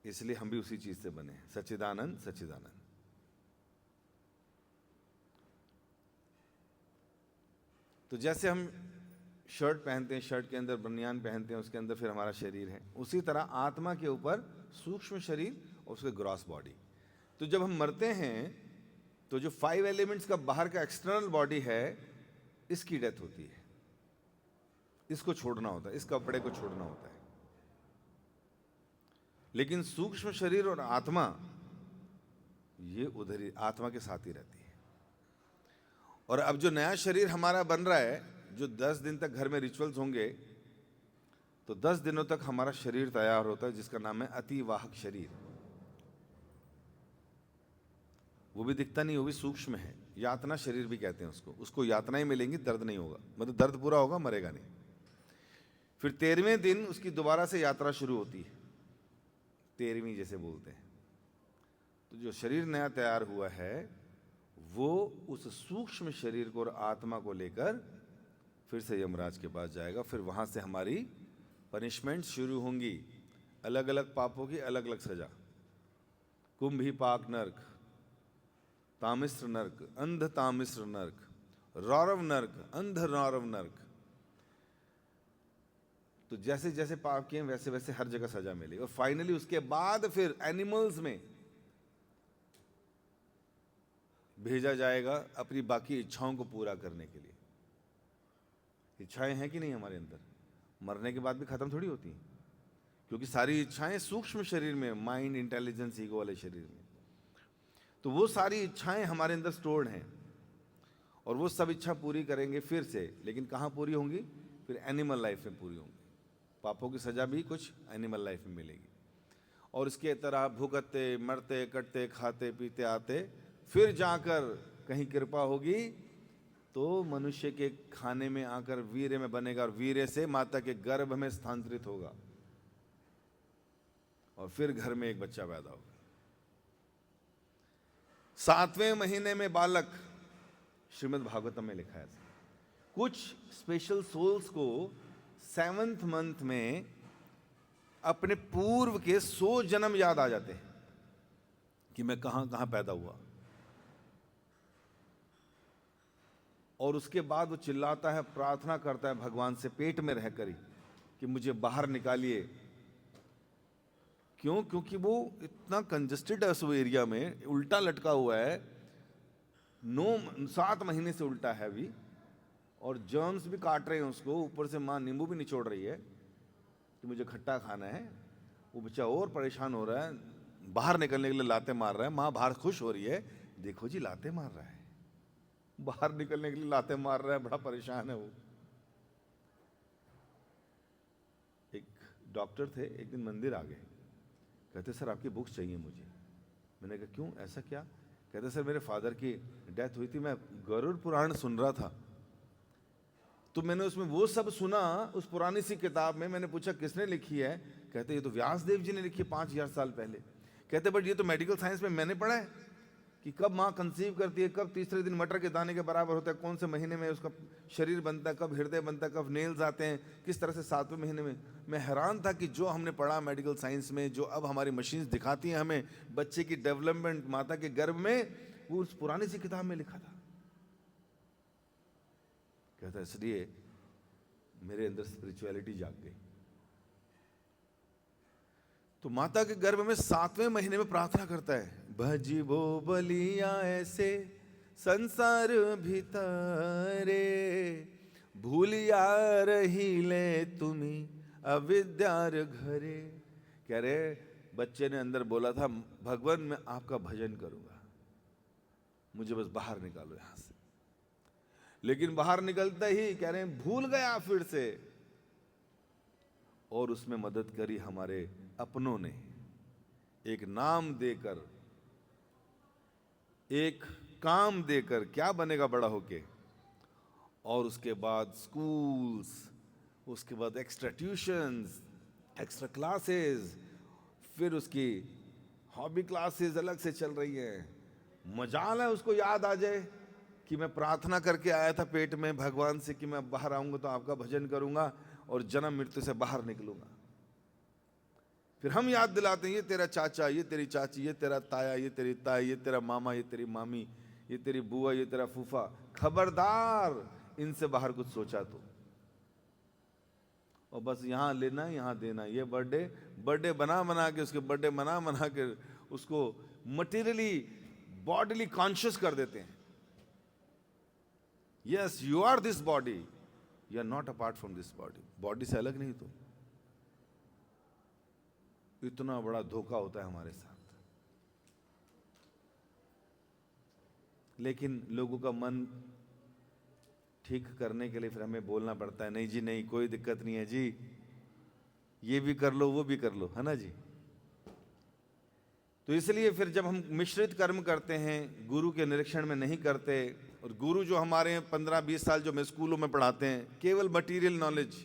इसलिए हम भी उसी चीज से बने हैं, सच्चिदानंद सच्चिदानंद। तो जैसे हम शर्ट पहनते हैं, शर्ट के अंदर बनियान पहनते हैं, उसके अंदर फिर हमारा शरीर है, उसी तरह आत्मा के ऊपर सूक्ष्म शरीर और उसके ग्रॉस बॉडी। तो जब हम मरते हैं तो जो 5 एलिमेंट्स का बाहर का एक्सटर्नल बॉडी है, इसकी डेथ होती है। इसको छोड़ना होता है, इस कपड़े को छोड़ना होता है। लेकिन सूक्ष्म शरीर और आत्मा ये उधर ही आत्मा के साथ ही रहती है। और अब जो नया शरीर हमारा बन रहा है, जो 10 दिन तक घर में रिचुअल्स होंगे, तो 10 दिनों तक हमारा शरीर तैयार होता है, जिसका नाम है अतिवाहक शरीर। वो भी दिखता नहीं, वो भी सूक्ष्म है। यातना शरीर भी कहते हैं उसको। उसको यातनाएं मिलेंगी, दर्द नहीं होगा, मतलब दर्द पूरा होगा, मरेगा नहीं। फिर 13वें दिन उसकी दोबारा से यात्रा शुरू होती है, 13वीं जैसे बोलते हैं। तो जो शरीर नया तैयार हुआ है, वो उस सूक्ष्म शरीर को और आत्मा को लेकर फिर से यमराज के पास जाएगा। फिर वहां से हमारी पनिशमेंट शुरू होंगी, अलग अलग पापों की अलग अलग सजा। कुंभीपाक नर्क, तामिश्र नर्क, अंध तामिश्र नर्क, रौरव नर्क, अंध रौरव नर्क। तो जैसे जैसे पाप किए वैसे वैसे हर जगह सजा मिली। और फाइनली उसके बाद फिर एनिमल्स में भेजा जाएगा अपनी बाकी इच्छाओं को पूरा करने के लिए। इच्छाएं हैं कि नहीं हमारे अंदर? मरने के बाद भी खत्म थोड़ी होती हैं, क्योंकि सारी इच्छाएं सूक्ष्म शरीर में, माइंड, इंटेलिजेंस, ईगो वाले शरीर में। तो वो सारी इच्छाएं हमारे अंदर स्टोर्ड हैं, और वो सब इच्छा पूरी करेंगे फिर से। लेकिन कहाँ पूरी होंगी? फिर एनिमल लाइफ में पूरी होंगी। पापों की सजा भी कुछ एनिमल लाइफ में मिलेगी। और इसके तरह भुगतते, मरते, कटते, खाते, पीते, आते, फिर जाकर कहीं कृपा होगी तो मनुष्य के खाने में आकर वीर्य में बनेगा और वीर्य से माता के गर्भ में स्थानांतरित होगा और फिर घर में एक बच्चा पैदा होगा। 7वें महीने में बालक, श्रीमद् भागवतम में लिखा है। कुछ स्पेशल सोल्स को 7th मंथ में अपने पूर्व के 100 जन्म याद आ जाते हैं कि मैं कहां कहां पैदा हुआ, और उसके बाद वो चिल्लाता है, प्रार्थना करता है भगवान से पेट में रहकर ही कि मुझे बाहर निकालिए। क्यों? क्योंकि वो इतना कंजेस्टेड है उस एरिया में, उल्टा लटका हुआ है, 7 महीने से उल्टा है अभी, और जर्म्स भी काट रहे हैं उसको, ऊपर से माँ नींबू भी निचोड़ रही है कि मुझे खट्टा खाना है। वो बच्चा और परेशान हो रहा है, बाहर निकलने के लिए लाते मार रहा है। माँ बाहर खुश हो रही है, देखो जी लाते मार रहा है, बाहर निकलने के लिए लाते मार रहा है, बड़ा परेशान है वो। एक डॉक्टर थे, एक दिन मंदिर आ गए, कहते सर आपकी बुक्स चाहिए मुझे। मैंने कहा क्यों, ऐसा क्या? कहते सर मेरे फादर की डेथ हुई थी, मैं गरुड़ पुराण सुन रहा था, तो मैंने उसमें वो सब सुना उस पुरानी सी किताब में। मैंने पूछा किसने लिखी है? कहते ये तो व्यास देव जी ने लिखी है 5000 साल पहले। कहते बट ये तो मेडिकल साइंस में मैंने पढ़ा है कि कब माँ कंसीव करती है, कब तीसरे दिन मटर के दाने के बराबर होता है, कौन से महीने में उसका शरीर बनता है, कब हृदय बनता है, कब नेल्स आते हैं, किस तरह से 7वें महीने में। मैं हैरान था कि जो हमने पढ़ा मेडिकल साइंस में, जो अब हमारी मशीन्स दिखाती हैं हमें बच्चे की डेवलपमेंट माता के गर्भ में, वो उस पुरानी सी किताब में लिखा था। कहता इसलिए मेरे अंदर स्पिरिचुअलिटी जाग गई। तो माता के गर्भ में 7वें महीने में प्रार्थना करता है, भजिबो बलिया ऐसे संसार भीतरे, भूलिया रही ले तुम्ही अविद्यार घरे। कह रहे बच्चे ने अंदर बोला था, भगवान मैं आपका भजन करूंगा, मुझे बस बाहर निकालो यहां से। लेकिन बाहर निकलता ही कह रहे हैं भूल गया फिर से, और उसमें मदद करी हमारे अपनों ने, एक नाम देकर, एक काम देकर, क्या बनेगा बड़ा होके। और उसके बाद स्कूल्स, उसके बाद एक्स्ट्रा ट्यूशंस, एक्स्ट्रा क्लासेस, फिर उसकी हॉबी क्लासेस अलग से चल रही हैं। मजाल है उसको याद आ जाए कि मैं प्रार्थना करके आया था पेट में भगवान से कि मैं बाहर आऊंगा तो आपका भजन करूंगा और जन्म मृत्यु से बाहर निकलूंगा। फिर हम याद दिलाते हैं, ये तेरा चाचा, ये तेरी चाची, ये तेरा ताया, ये तेरी ताई, ये तेरा मामा, ये तेरी मामी, ये तेरी बुआ, ये तेरा फूफा, खबरदार इनसे बाहर कुछ सोचा तो। और बस यहाँ लेना यहाँ देना, ये बर्थडे बना के, उसके बर्थडे मना के उसको मटेरियली बॉडीली कॉन्शियस कर देते हैं। Yes you are this body, you are not apart from this body, body से अलग नहीं। तो इतना बड़ा धोखा होता है हमारे साथ। लेकिन लोगों का मन ठीक करने के लिए फिर हमें बोलना पड़ता है, नहीं जी नहीं, कोई दिक्कत नहीं है जी, ये भी कर लो वो भी कर लो, है ना जी। तो इसलिए फिर जब हम मिश्रित कर्म करते हैं, गुरु के निरीक्षण में नहीं करते, और गुरु जो हमारे 15-20 साल जो मैं स्कूलों में पढ़ाते हैं, केवल मटेरियल नॉलेज।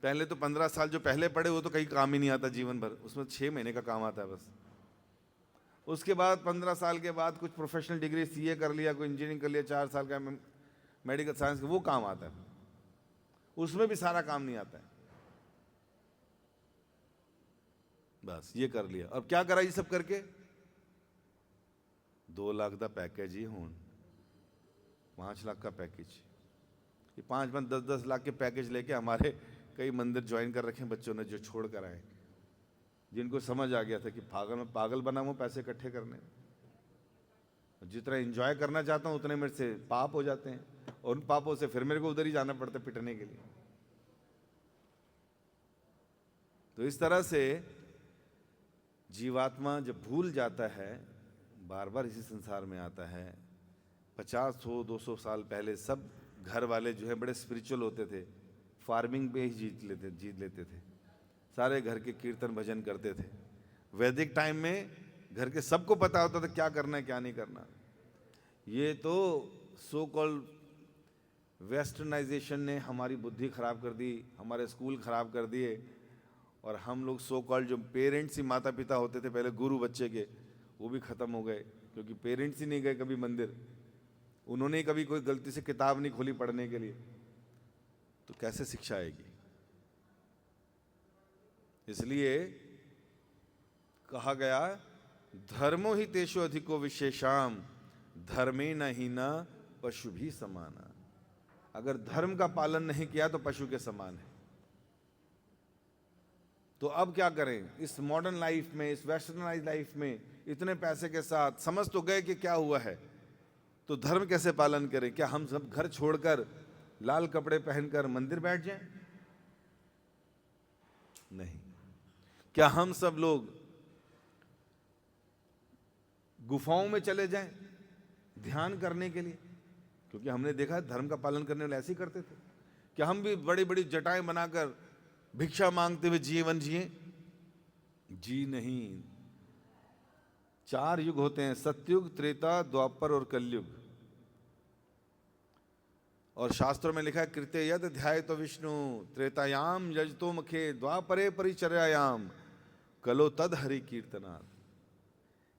पहले तो 15 साल जो पहले पढ़े वो तो कहीं काम ही नहीं आता जीवन भर, उसमें 6 महीने का काम आता है बस। उसके बाद 15 साल के बाद कुछ प्रोफेशनल डिग्री सीए कर लिया, कोई इंजीनियरिंग कर लिया, 4 साल का मेडिकल साइंस का, वो काम आता है, उसमें भी सारा काम नहीं आता है। बस ये कर लिया, अब क्या करा ये सब करके? 2 लाख का पैकेज ही हूँ, 5 लाख का पैकेज, ये 5-5, 10-10 लाख के पैकेज लेके हमारे कई मंदिर ज्वाइन कर रखे हैं बच्चों ने, जो छोड़ कर आए, जिनको समझ आ गया था कि पागल बना हूं पैसे इकट्ठे करने, जितना एंजॉय करना चाहता हूं उतने मेरे से पाप हो जाते हैं, और उन पापों से फिर मेरे को उधर ही जाना पड़ता है पिटने के लिए। तो इस तरह से जीवात्मा जब भूल जाता है, बार बार इसी संसार में आता है। 50-100-200 साल पहले सब घर वाले जो है बड़े स्पिरिचुअल होते थे, फार्मिंग पे ही जीत लेते थे, सारे घर के कीर्तन भजन करते थे। वैदिक टाइम में घर के सबको पता होता था क्या करना है क्या नहीं करना। ये तो सो कॉल्ड वेस्टर्नाइजेशन ने हमारी बुद्धि खराब कर दी, हमारे स्कूल खराब कर दिए, और हम लोग सो कॉल्ड जो पेरेंट्स ही माता पिता होते थे पहले गुरु बच्चे के, वो भी खत्म हो गए, क्योंकि पेरेंट्स ही नहीं गए कभी मंदिर, उन्होंने कभी कोई गलती से किताब नहीं खोली पढ़ने के लिए, तो कैसे शिक्षा आएगी। इसलिए कहा गया धर्मो ही तेषु अधिको विशेषाम धर्मे न ही न पशु भी समाना। अगर धर्म का पालन नहीं किया तो पशु के समान है। तो अब क्या करें इस मॉडर्न लाइफ में, इस वेस्टर्नाइज लाइफ में, इतने पैसे के साथ समझ तो गए कि क्या हुआ है, तो धर्म कैसे पालन करें? क्या हम सब घर छोड़कर लाल कपड़े पहनकर मंदिर बैठ जाएं? नहीं। क्या हम सब लोग गुफाओं में चले जाएं ध्यान करने के लिए? क्योंकि हमने देखा धर्म का पालन करने वाले ऐसे ही करते थे। क्या हम भी बड़ी बड़ी जटाएं बनाकर भिक्षा मांगते हुए जीवन जिए? जी नहीं। 4 युग होते हैं, सतयुग, त्रेता, द्वापर और कलयुग। और शास्त्रों में लिखा है कृत्य यद ध्याय तो विष्णु त्रेतायाम यजतो मुखे द्वापरे परिचर्यायाम कलो तद हरि कीर्तनात्।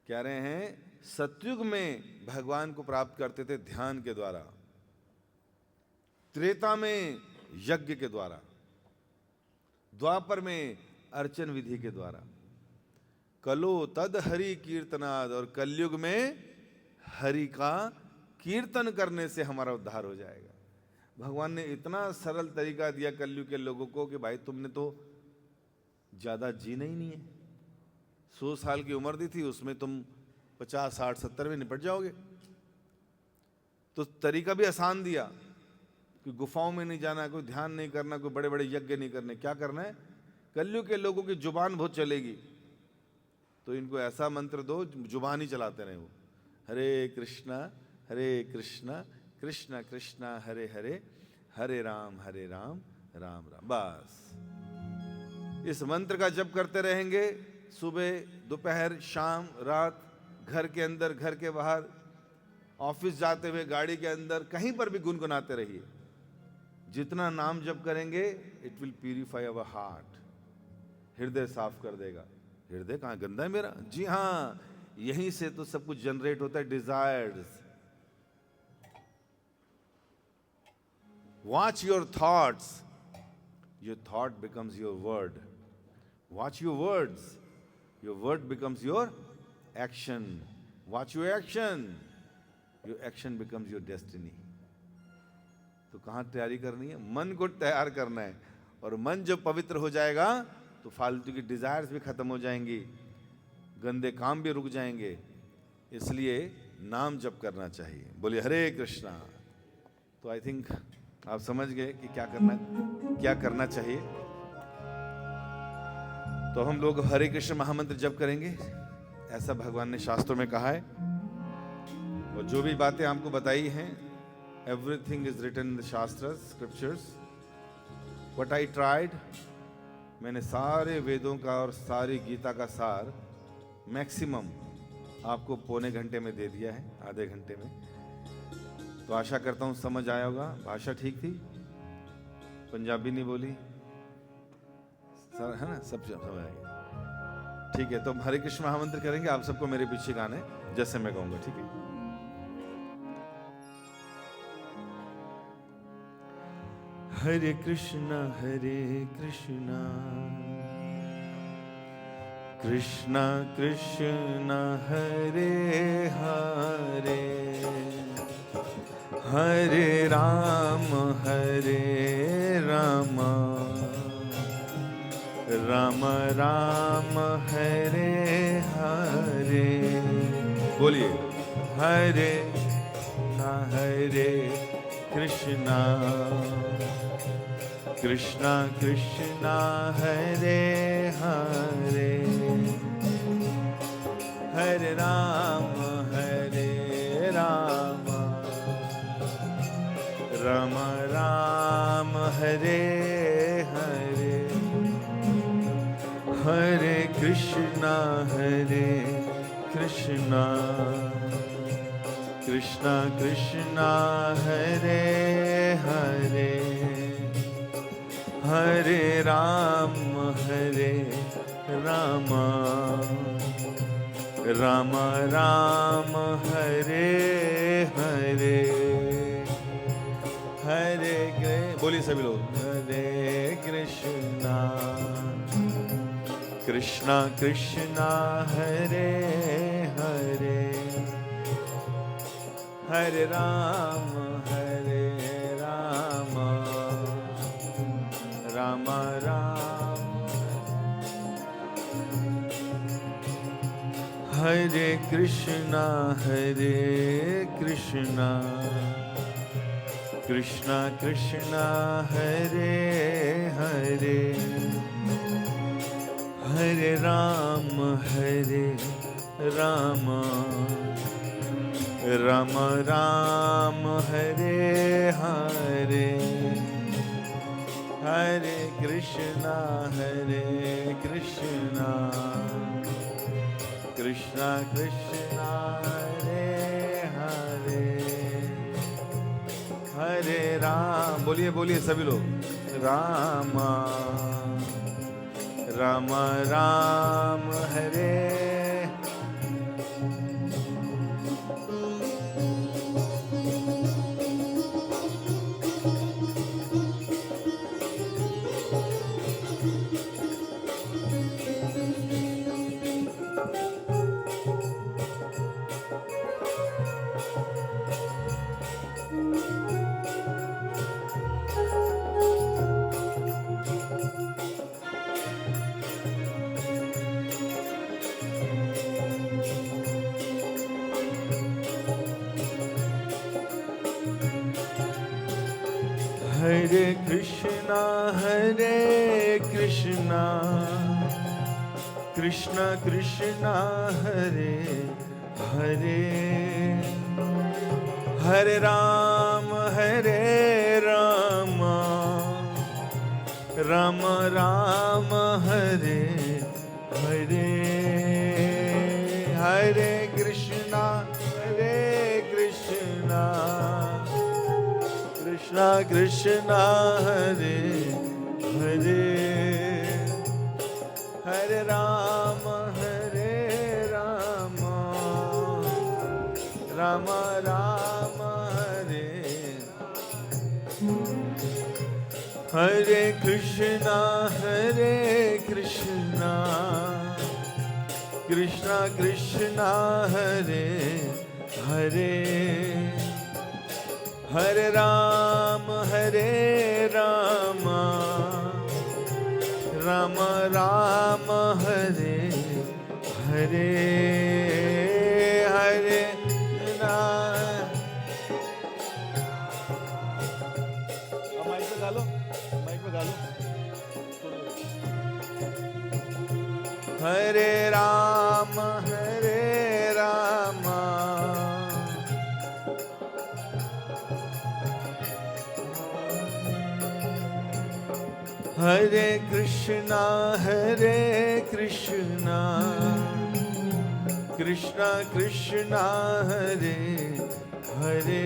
कह रहे हैं सतयुग में भगवान को प्राप्त करते थे ध्यान के द्वारा, त्रेता में यज्ञ के द्वारा, द्वापर में अर्चन विधि के द्वारा, कलो तद हरि कीर्तनाद, और कलयुग में हरि का कीर्तन करने से हमारा उद्धार हो जाएगा। भगवान ने इतना सरल तरीका दिया कलयुग के लोगों को कि भाई तुमने तो ज्यादा जीना ही नहीं है। 100 साल की उम्र दी थी, उसमें तुम 50, 60, 70 में निपट जाओगे। तो तरीका भी आसान दिया कि गुफाओं में नहीं जाना, कोई ध्यान नहीं करना, कोई बड़े बड़े यज्ञ नहीं करने। क्या करना है? कलयुग के लोगों की जुबान बहुत चलेगी, तो इनको ऐसा मंत्र दो जुबान ही चलाते रहे वो, हरे कृष्णा कृष्णा कृष्णा हरे हरे, हरे राम राम राम। बस इस मंत्र का जप करते रहेंगे, सुबह, दोपहर, शाम, रात, घर के अंदर, घर के बाहर, ऑफिस जाते हुए, गाड़ी के अंदर, कहीं पर भी गुनगुनाते रहिए। जितना नाम जप करेंगे it will purify our heart, हृदय साफ कर देगा। हृदय कहाँ गंदा है मेरा? जी हाँ, यहीं से तो सब कुछ जनरेट होता है, desires. Watch your thoughts, your thought becomes your word. Watch your words, your word becomes your action. Watch your action, your action becomes your destiny. तो कहाँ तैयारी करनी है? मन को तैयार करना है, और मन जब पवित्र हो जाएगा तो फालतू की डिजायर्स भी खत्म हो जाएंगी, गंदे काम भी रुक जाएंगे। इसलिए नाम जप करना चाहिए। बोलिए हरे कृष्णा। तो आई थिंक आप समझ गए कि क्या करना चाहिए। तो हम लोग हरे कृष्ण महामंत्र जप करेंगे, ऐसा भगवान ने शास्त्रों में कहा है। और जो भी बातें आपको बताई हैं, everything is written in the shastras, scriptures. What I tried, मैंने सारे वेदों का और सारी गीता का सार मैक्सिमम आपको पौने घंटे में दे दिया है, आधे घंटे में। तो आशा करता हूँ समझ आया होगा। भाषा ठीक थी, पंजाबी नहीं बोली, है ना? सब समझ आएगा। ठीक है, तो हम हरे कृष्ण महामंत्र करेंगे। आप सबको मेरे पीछे गाना है जैसे मैं कहूँगा, ठीक है? हरे कृष्णा कृष्णा कृष्णा हरे हरे, हरे राम राम राम हरे हरे। बोलिए हरे कृष्णा कृष्णा कृष्णा हरे हरे, हरे राम राम राम हरे हरे, हरे कृष्णा कृष्णा कृष्णा कृष्णा हरे हरे हरे राम राम राम हरे हरे हरे बोलिए सभी लोग, हरे कृष्णा कृष्णा कृष्णा हरे हरे हरे राम राम राम हरे कृष्णा कृष्णा कृष्णा हरे हरे हरे राम राम राम हरे हरे हरे कृष्णा कृष्णा कृष्णा हरे हरे हरे राम, बोलिए बोलिए सभी लोग, राम राम राम हरे हरे कृष्णा कृष्णा कृष्णा हरे हरे हरे राम राम राम हरे हरे हरे कृष्णा कृष्णा कृष्णा हरे हरे हरे राम राम राम हरे हरे कृष्णा कृष्णा कृष्णा हरे हरे हरे राम राम राम हरे हरे हरे माइक पे गा लो हरे राम हरे कृष्णा कृष्णा कृष्णा हरे हरे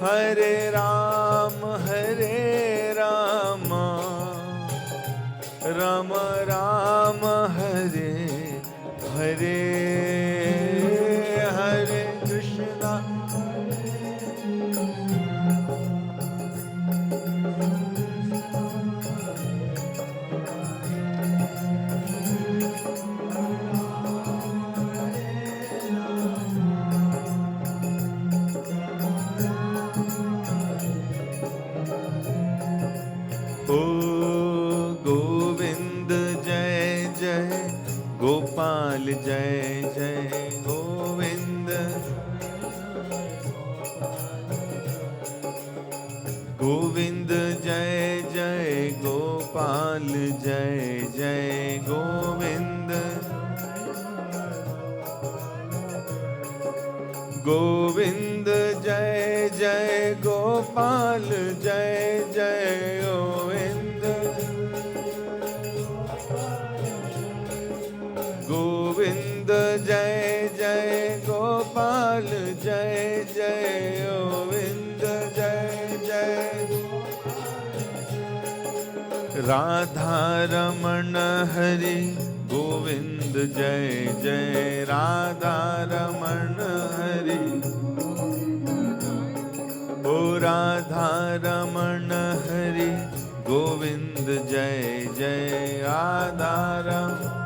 हरे राम राम राम हरे हरे हरे कृष्णा ओ गोविंद जय जय गोपाल जय जय गोविंद गोविंद जय जय गोपाल जय जय गोविंद गोविंद जय जय गोपाल जय जय गोविंद गोविंद जय जय गोपाल जय जय गोविंद जय जय राधा रमण हरि गोविंद जय जय राधा रमण हरि ओ राधा रमण हरि गोविंद जय जय राधा रमण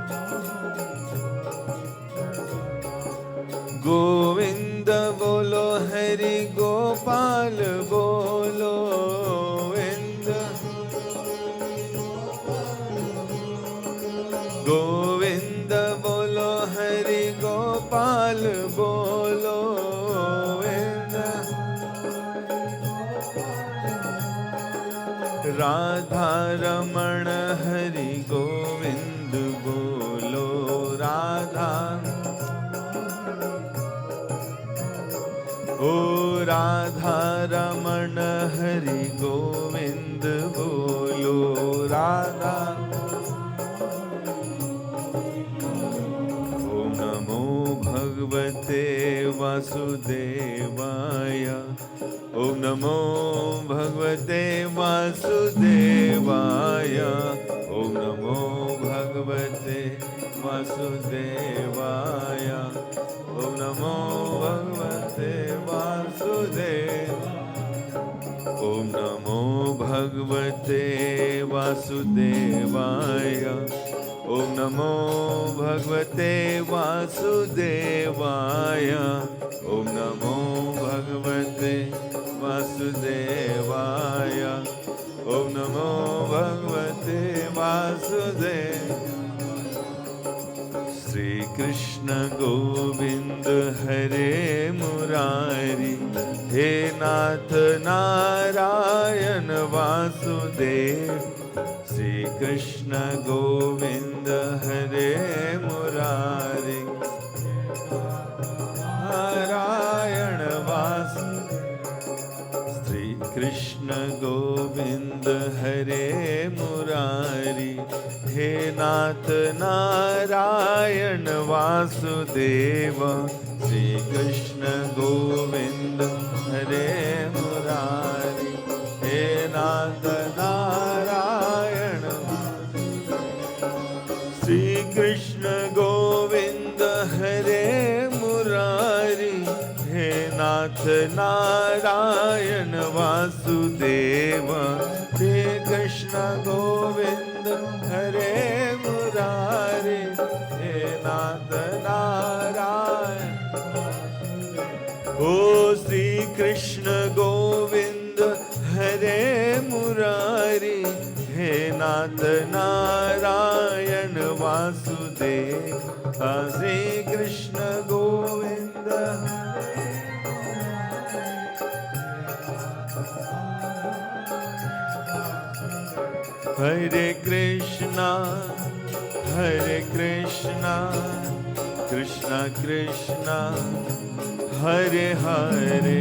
गोविंद बोलो हरि गोपाल बोलो गोविंद गोविंद बोलो हरि गोपाल बोलो गोविंद राधा रमण हरि गोविंद बोलो राधा ओ राधा रमण हरि गोविंद बोलो राधा ओम नमो भगवते वासुदेवाय ओम नमो भगवते वासुदेवाय ओम नमो भगवते वासुदेवाय ओम नमो भगवते वासुदेव ओम नमो भगवते वासुदेवाय ओम नमो भगवते वासुदेवाय ओम नमो भगवते वासुदेवाय ओम नमो भगवते वासुदेव श्री कृष्ण गोविंद हरे मुरारी हे नाथ नारायण वासुदेव श्री कृष्ण गोविंद हरे मुरारी नारायण वासुदेव श्री कृष्ण गोविंद हरे मुरारी हे नाथ नारायण वासुदेव श्री कृष्ण गोविंद हरे मुरारी हे नाथ नारायण श्री कृष्ण गोविंद हरे मुरारी हे नाथ नारायण वासुदेव श्री कृष्ण गोविंद हरे मुरारी हे नाथ नारायण ओ श्री कृष्ण गोविंद हरे मुरारी हे नाथ नारायण वासुदेव श्री कृष्ण गोविंद हरे कृष्णा कृष्णा कृष्णा हरे हरे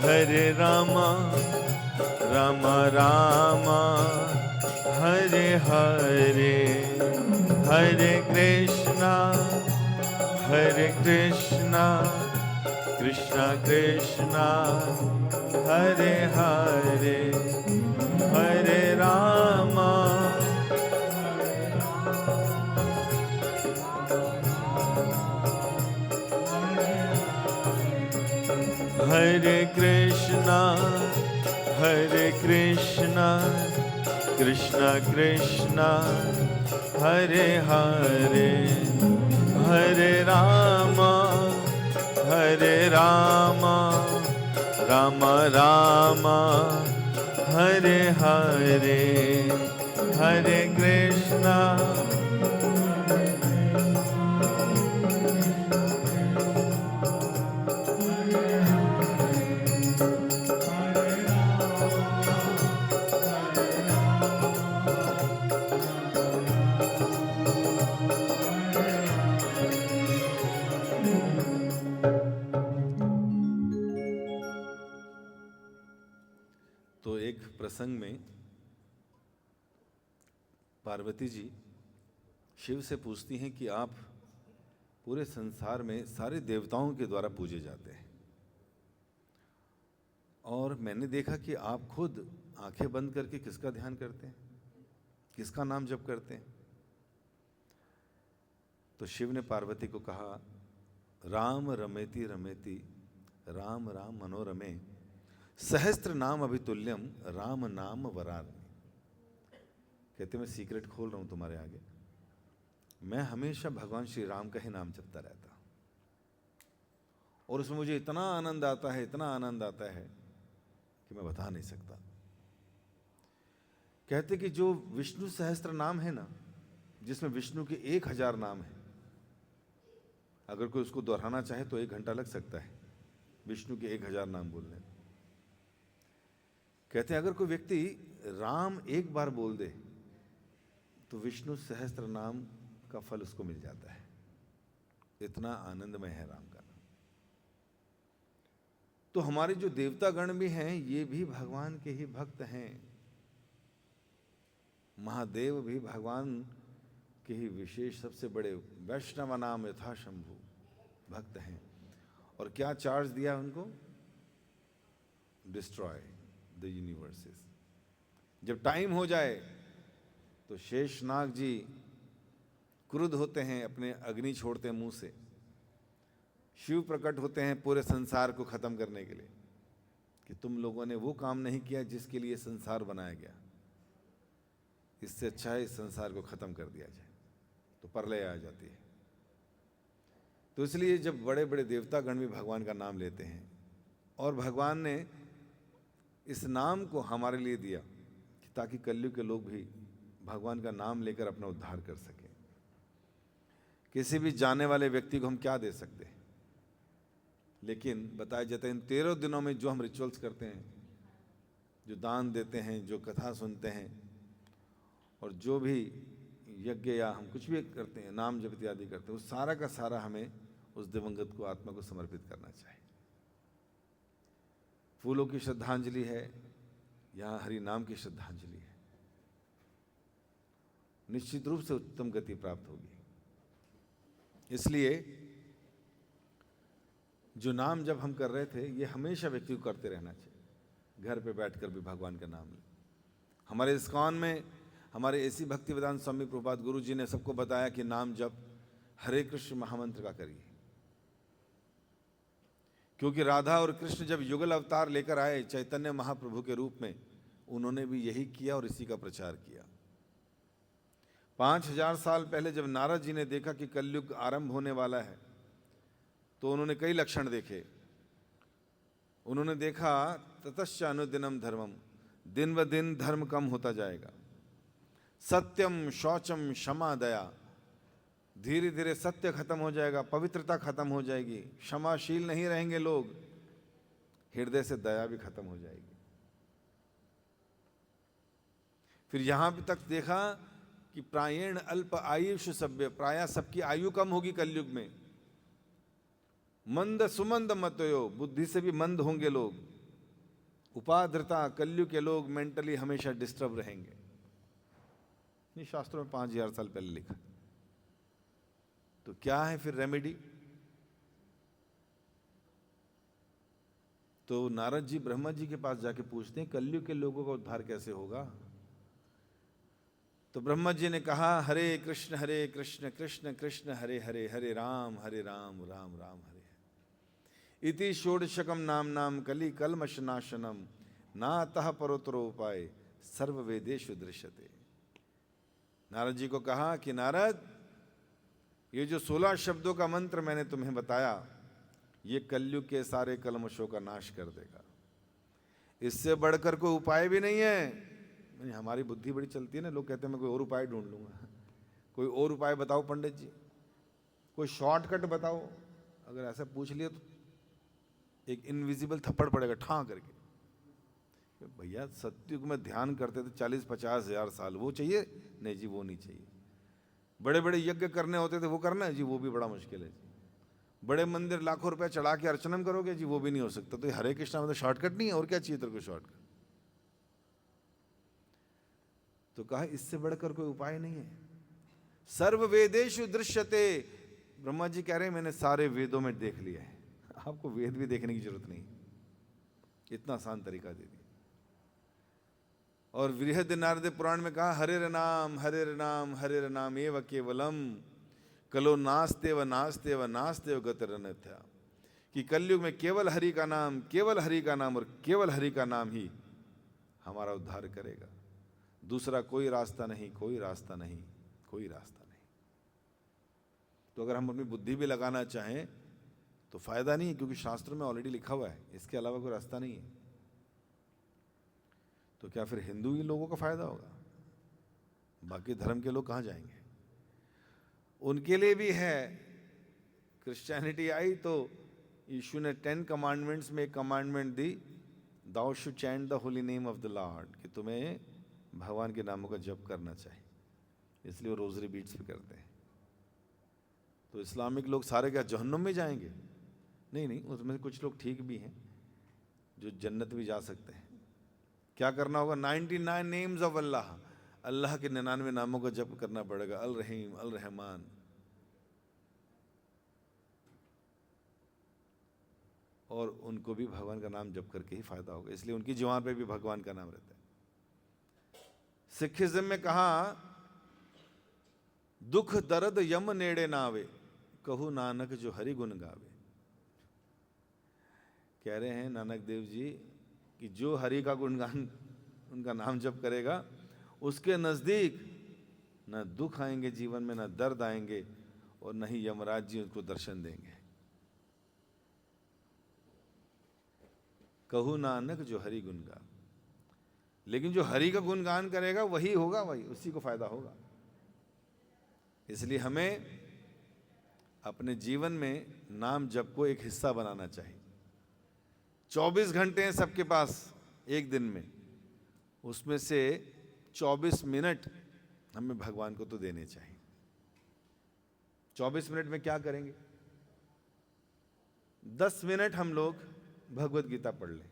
हरे राम राम राम हरे हरे हरे कृष्णा कृष्णा कृष्णा हरे हरे हरे राम हरे कृष्णा कृष्णा कृष्णा हरे हरे हरे राम राम राम हरे हरे हरे कृष्णा तो एक प्रसंग में पार्वती जी शिव से पूछती हैं कि आप पूरे संसार में सारे देवताओं के द्वारा पूजे जाते हैं, और मैंने देखा कि आप खुद आंखें बंद करके किसका ध्यान करते हैं, किसका नाम जप करते हैं। तो शिव ने पार्वती को कहा, राम रमेति रमेति राम राम मनोरमे सहस्त्र नाम अभितुल्यम राम नाम वरानने। कहते मैं सीक्रेट खोल रहा हूं तुम्हारे आगे, मैं हमेशा भगवान श्री राम का ही नाम जपता रहता, और उसमें मुझे इतना आनंद आता है, इतना आनंद आता है कि मैं बता नहीं सकता। कहते कि जो विष्णु सहस्त्र नाम है ना, जिसमें विष्णु के 1000 नाम है, अगर कोई उसको दोहराना चाहे तो 1 घंटा लग सकता है विष्णु के 1000 नाम बोलने। कहते हैं अगर कोई व्यक्ति राम एक बार बोल दे तो विष्णु सहस्त्र नाम का फल उसको मिल जाता है। इतना आनंदमय है राम का नाम। तो हमारे जो देवता गण भी हैं, ये भी भगवान के ही भक्त हैं। महादेव भी भगवान के ही विशेष सबसे बड़े वैष्णव नाम यथा शंभु भक्त हैं। और क्या चार्ज दिया उनको? Destroy the universes. जब टाइम हो जाए तो शेषनाग जी क्रुद्ध होते हैं, अपने अग्नि छोड़ते हैं मुंह से। शिव प्रकट होते हैं पूरे संसार को खत्म करने के लिए कि तुम लोगों ने वो काम नहीं किया जिसके लिए संसार बनाया गया, इससे अच्छा है इस संसार को खत्म कर दिया जाए। तो प्रलय आ जाती है। तो इसलिए जब बड़े बड़े देवता गण भी भगवान का नाम लेते हैं, और भगवान ने इस नाम को हमारे लिए दिया कि ताकि कलयुग के लोग भी भगवान का नाम लेकर अपना उद्धार कर सकें। किसी भी जाने वाले व्यक्ति को हम क्या दे सकते हैं, लेकिन बताया जाता है इन 13 दिनों में जो हम रिचुअल्स करते हैं, जो दान देते हैं, जो कथा सुनते हैं, और जो भी यज्ञ या हम कुछ भी करते हैं, नाम जप इत्यादि करते हैं, उस सारा का सारा हमें उस दिवंगत को आत्मा को समर्पित करना चाहिए। फूलों की श्रद्धांजलि है, यहाँ हरि नाम की श्रद्धांजलि है। निश्चित रूप से उत्तम गति प्राप्त होगी। इसलिए जो नाम जब हम कर रहे थे, ये हमेशा व्यक्ति को करते रहना चाहिए। घर पे बैठकर भी भगवान का नाम ले। हमारे इस्कॉन में हमारे ऐसी भक्ति वेदांत स्वामी प्रभुपाद गुरु जी ने सबको बताया कि नाम जप हरे कृष्ण महामंत्र का करिए, क्योंकि राधा और कृष्ण जब युगल अवतार लेकर आए चैतन्य महाप्रभु के रूप में, उन्होंने भी यही किया और इसी का प्रचार किया। 5000 साल पहले जब नारद जी ने देखा कि कलयुग आरंभ होने वाला है, तो उन्होंने कई लक्षण देखे। उन्होंने देखा ततश्च अनुदिनम धर्मम, दिन ब दिन धर्म कम होता जाएगा। सत्यम शौचम क्षमा दया, धीरे धीरे सत्य खत्म हो जाएगा, पवित्रता खत्म हो जाएगी, क्षमाशील नहीं रहेंगे लोग, हृदय से दया भी खत्म हो जाएगी। फिर यहां भी तक देखा कि प्रायेण अल्प आयुष सभ्य, प्राय सबकी आयु कम होगी कलयुग में। मंद सुमंद मतयो, बुद्धि से भी मंद होंगे लोग। उपाद्रता, कलयुग के लोग मेंटली हमेशा डिस्टर्ब रहेंगे। ये शास्त्रों में 5000 साल पहले लिखा। तो क्या है फिर रेमेडी? तो नारद जी ब्रह्मा जी के पास जाके पूछते हैं कलयुग के लोगों का उद्धार कैसे होगा? तो ब्रह्मा जी ने कहा, हरे कृष्ण कृष्ण कृष्ण हरे हरे, हरे राम राम राम हरे। इति षोडशकम नाम नाम कली कलमश नाशनम, नातः परोतरो उपाय सर्व वेदेषु दृश्यते। नारद जी को कहा कि नारद, ये जो 16 शब्दों का मंत्र मैंने तुम्हें बताया, ये कलयुग के सारे कलमशों का नाश कर देगा। इससे बढ़कर कोई उपाय भी नहीं है। हमारी बुद्धि बड़ी चलती है ना, लोग कहते हैं मैं कोई और उपाय ढूंढ लूंगा। कोई और उपाय बताओ पंडित जी, कोई शॉर्टकट बताओ। अगर ऐसा पूछ लिया तो एक इनविजिबल थप्पड़ पड़ेगा ठां करके। भैया सतयुग में ध्यान करते थे 40-50 हजार साल, वो चाहिए? नहीं जी, वो नहीं चाहिए। बड़े बड़े यज्ञ करने होते थे, वो करना है जी, वो भी बड़ा मुश्किल है जी। बड़े मंदिर लाखों रुपए चढ़ा के अर्चना करोगे जी, वो भी नहीं हो सकता। तो हरे कृष्णा मतलब शॉर्टकट नहीं है, और क्या चाहिए तेरे को शॉर्टकट? तो कहा इससे बढ़कर कोई उपाय नहीं है। सर्व वेदेषु दृश्यते। ब्रह्मा जी कह रहे हैं मैंने सारे वेदों में देख लिया है, आपको वेद भी देखने की जरूरत नहीं, इतना आसान तरीका दे दिया। और बृहद नारद पुराण में कहा हरे नाम हरे नाम एव केवलम कलो नास्ते व नास्ते व नास्ते व गतिरन्यथा, कि कलयुग में केवल हरि का नाम और केवल हरि का नाम ही हमारा उद्धार करेगा, दूसरा कोई रास्ता नहीं, कोई रास्ता नहीं, कोई रास्ता नहीं। तो अगर हम अपनी बुद्धि भी लगाना चाहें तो फायदा नहीं है, क्योंकि शास्त्रों में ऑलरेडी लिखा हुआ है, इसके अलावा कोई रास्ता नहीं है। तो क्या फिर हिंदू ही लोगों का फायदा होगा? बाकी धर्म के लोग कहाँ जाएंगे? उनके लिए भी है। क्रिश्चियनिटी आई तो यीशु ने 10 कमांडमेंट्स में एक कमांडमेंट दी, thou should chant the holy name of the lord, कि तुम्हें भगवान के नामों का जप करना चाहिए, इसलिए वो रोजरी बीट्स भी करते हैं। तो इस्लामिक लोग सारे क्या जहन्नुम में जाएंगे? नहीं, उसमें कुछ लोग ठीक भी हैं जो जन्नत भी जा सकते हैं। क्या करना होगा? 99 नेम्स ऑफ अल्लाह, अल्लाह के 99 नामों का जप करना पड़ेगा। अल रहीम, अल रहमान। और उनको भी भगवान का नाम जप करके ही फायदा होगा, इसलिए उनकी जुबान पे भी भगवान का नाम रहता है। सिखिज्म में कहा दुख दर्द यम नेड़े ना आवे, कहू नानक जो हरि गुण गावे। कह रहे हैं नानक देव जी कि जो हरि का गुणगान, उनका नाम जप करेगा, उसके नजदीक न दुख आएंगे जीवन में, न दर्द आएंगे, और न ही यमराज जी उनको दर्शन देंगे। कहू नानक जो हरि गुण गा। लेकिन जो हरि का गुणगान करेगा वही होगा, वही उसी को फायदा होगा। इसलिए हमें अपने जीवन में नाम जप को एक हिस्सा बनाना चाहिए। 24 घंटे हैं सबके पास एक दिन में, उसमें से 24 मिनट हमें भगवान को तो देने चाहिए। 24 मिनट में क्या करेंगे? 10 मिनट हम लोग भगवत गीता पढ़ लें,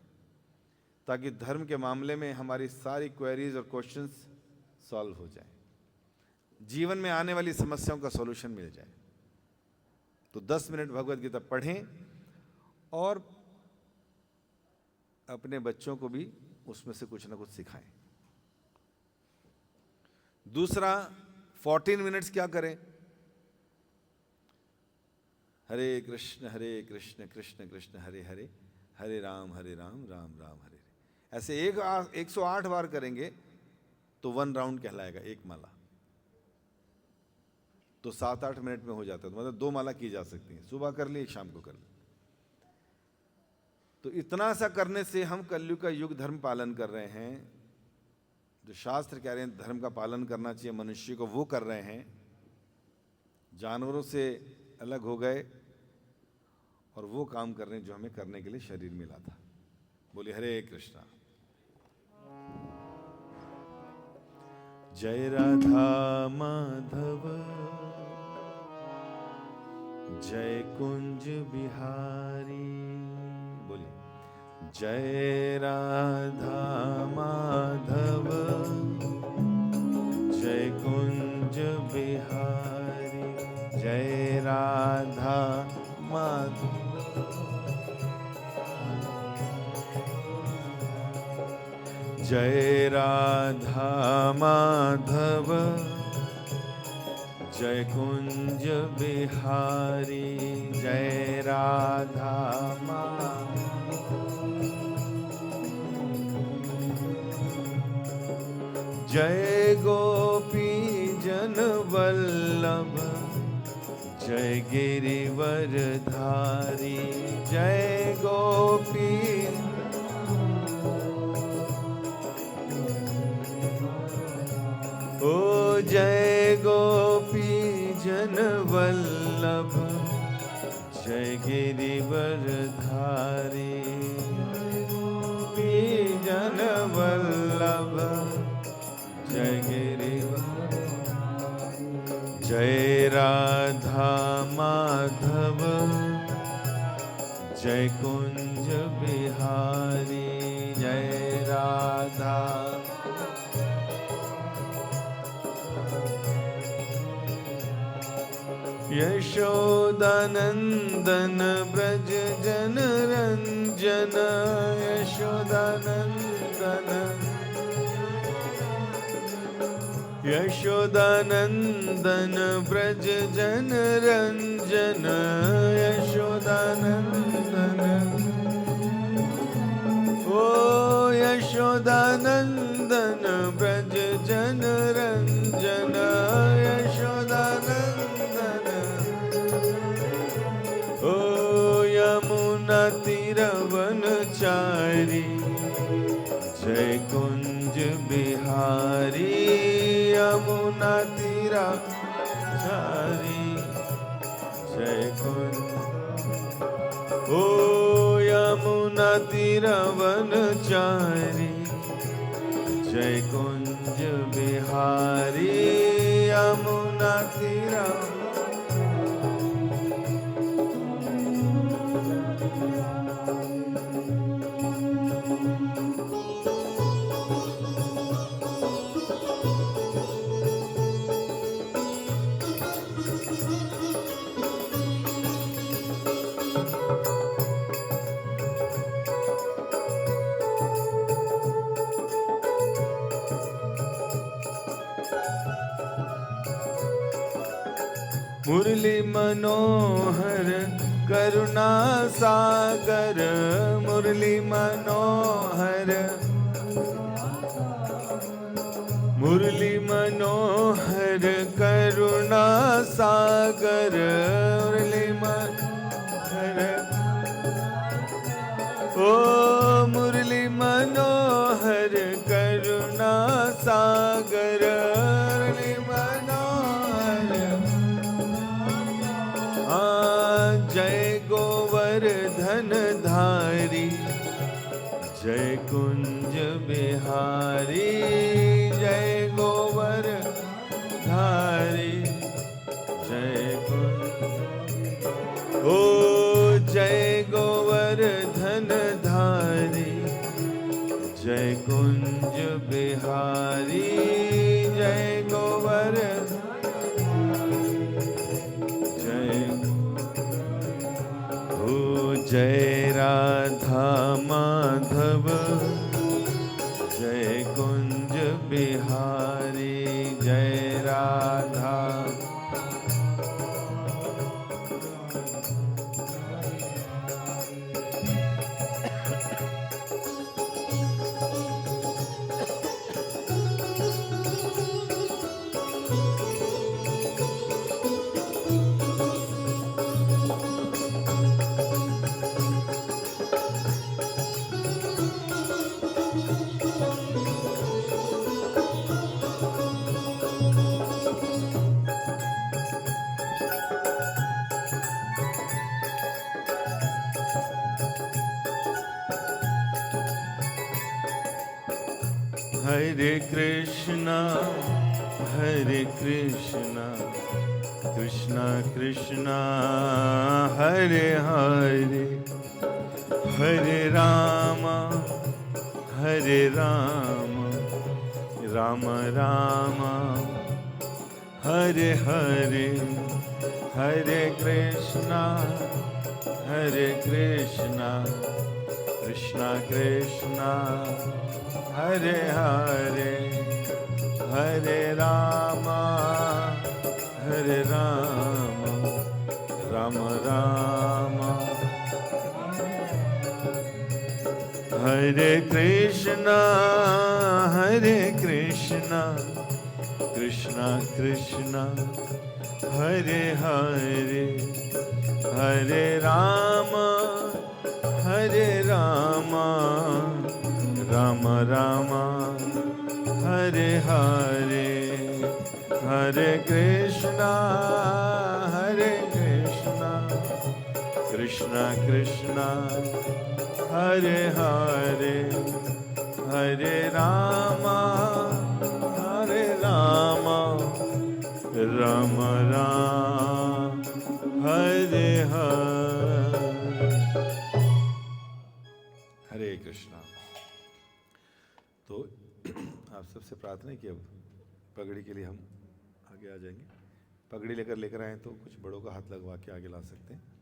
ताकि धर्म के मामले में हमारी सारी क्वेरीज और क्वेश्चंस सॉल्व हो जाए, जीवन में आने वाली समस्याओं का सॉल्यूशन मिल जाए। तो 10 मिनट भगवत गीता पढ़ें और अपने बच्चों को भी उसमें से कुछ ना कुछ सिखाएं। दूसरा, 14 मिनट्स क्या करें? हरे कृष्ण कृष्ण कृष्ण हरे हरे, हरे राम राम राम हरे हरे। ऐसे 108 बार करेंगे तो 1 राउंड कहलाएगा, एक माला। तो 7-8 मिनट में हो जाता है, तो मतलब 2 माला की जा सकती है, सुबह कर ली, एक शाम को कर ली। तो इतना सा करने से हम कलयुग का युग धर्म पालन कर रहे हैं। जो शास्त्र कह रहे हैं धर्म का पालन करना चाहिए मनुष्य को, वो कर रहे हैं। जानवरों से अलग हो गए और वो काम कर रहे हैं जो हमें करने के लिए शरीर मिला था। बोलिए हरे कृष्णा। जय राधा माधव, जय कुंज बिहारी। बोलिए जय राधा माधव, जय कुंज बिहारी। जय राधा माधव, जय राधा माधव, जय कुंज बिहारी। जय राधा माधव, जय गोपी जन वल्लभ, जय गिरिवर धारी। जय गोपी, ओ जय गोपी जन वल्लभ, जय गिरिवर धारी। गोपी जन वल्लभ, जय गिरिवर। जय राधा माधव, जय कुंज बिहारी। जय राधा, यशोदानंदन ब्रज जन रंजन, यशोदानंदन, यशोदानंदन ब्रज जन रंजन, यशोदानंदन, ओ यशोदानंदन ब्रज जन रंजन, यशोदानंदन, ओ यमुना तीरवनचारी, जय कुंज बिहारी, यमुना तीरवनचारी, जय कुंज, ओ यमुना तीरवनचारी, जय कुंज बिहारी, यमुना तीरवन, मुरली मनोहर करुणा सागर, मुरली मनोहर, मुरली मनोहर करुणा सागर, मुरली मनोहर, ओ मुरली मनोहर करुणा सागर, मुरली मनोहर, जय गोवर्धन धारी, जय कुंज बिहारी, जय गोवर्धधारी, जय कुंज, ओ जय गोवर्धन धारी, जय कुंज बिहारी, जय गोवर्धन, जय राधा माधव, जय कुंज बिहारी, जय राधा, हरे कृष्णा कृष्णा कृष्णा हरे हरे, हरे राम राम राम हरे हरे, हरे कृष्णा कृष्णा कृष्णा हरे हरे, हरे राम राम राम, हरे कृष्णा कृष्णा कृष्णा हरे हरे, हरे राम राम राम हरे हरे, हरे कृष्णा कृष्णा कृष्णा हरे हरे, हरे राम राम राम हरे हरे, हरे कृष्णा। तो आप सबसे प्रार्थना है कि अब पगड़ी के लिए हम आगे आ जाएंगे। पगड़ी लेकर आए तो कुछ बड़ों का हाथ लगवा के आगे ला सकते हैं।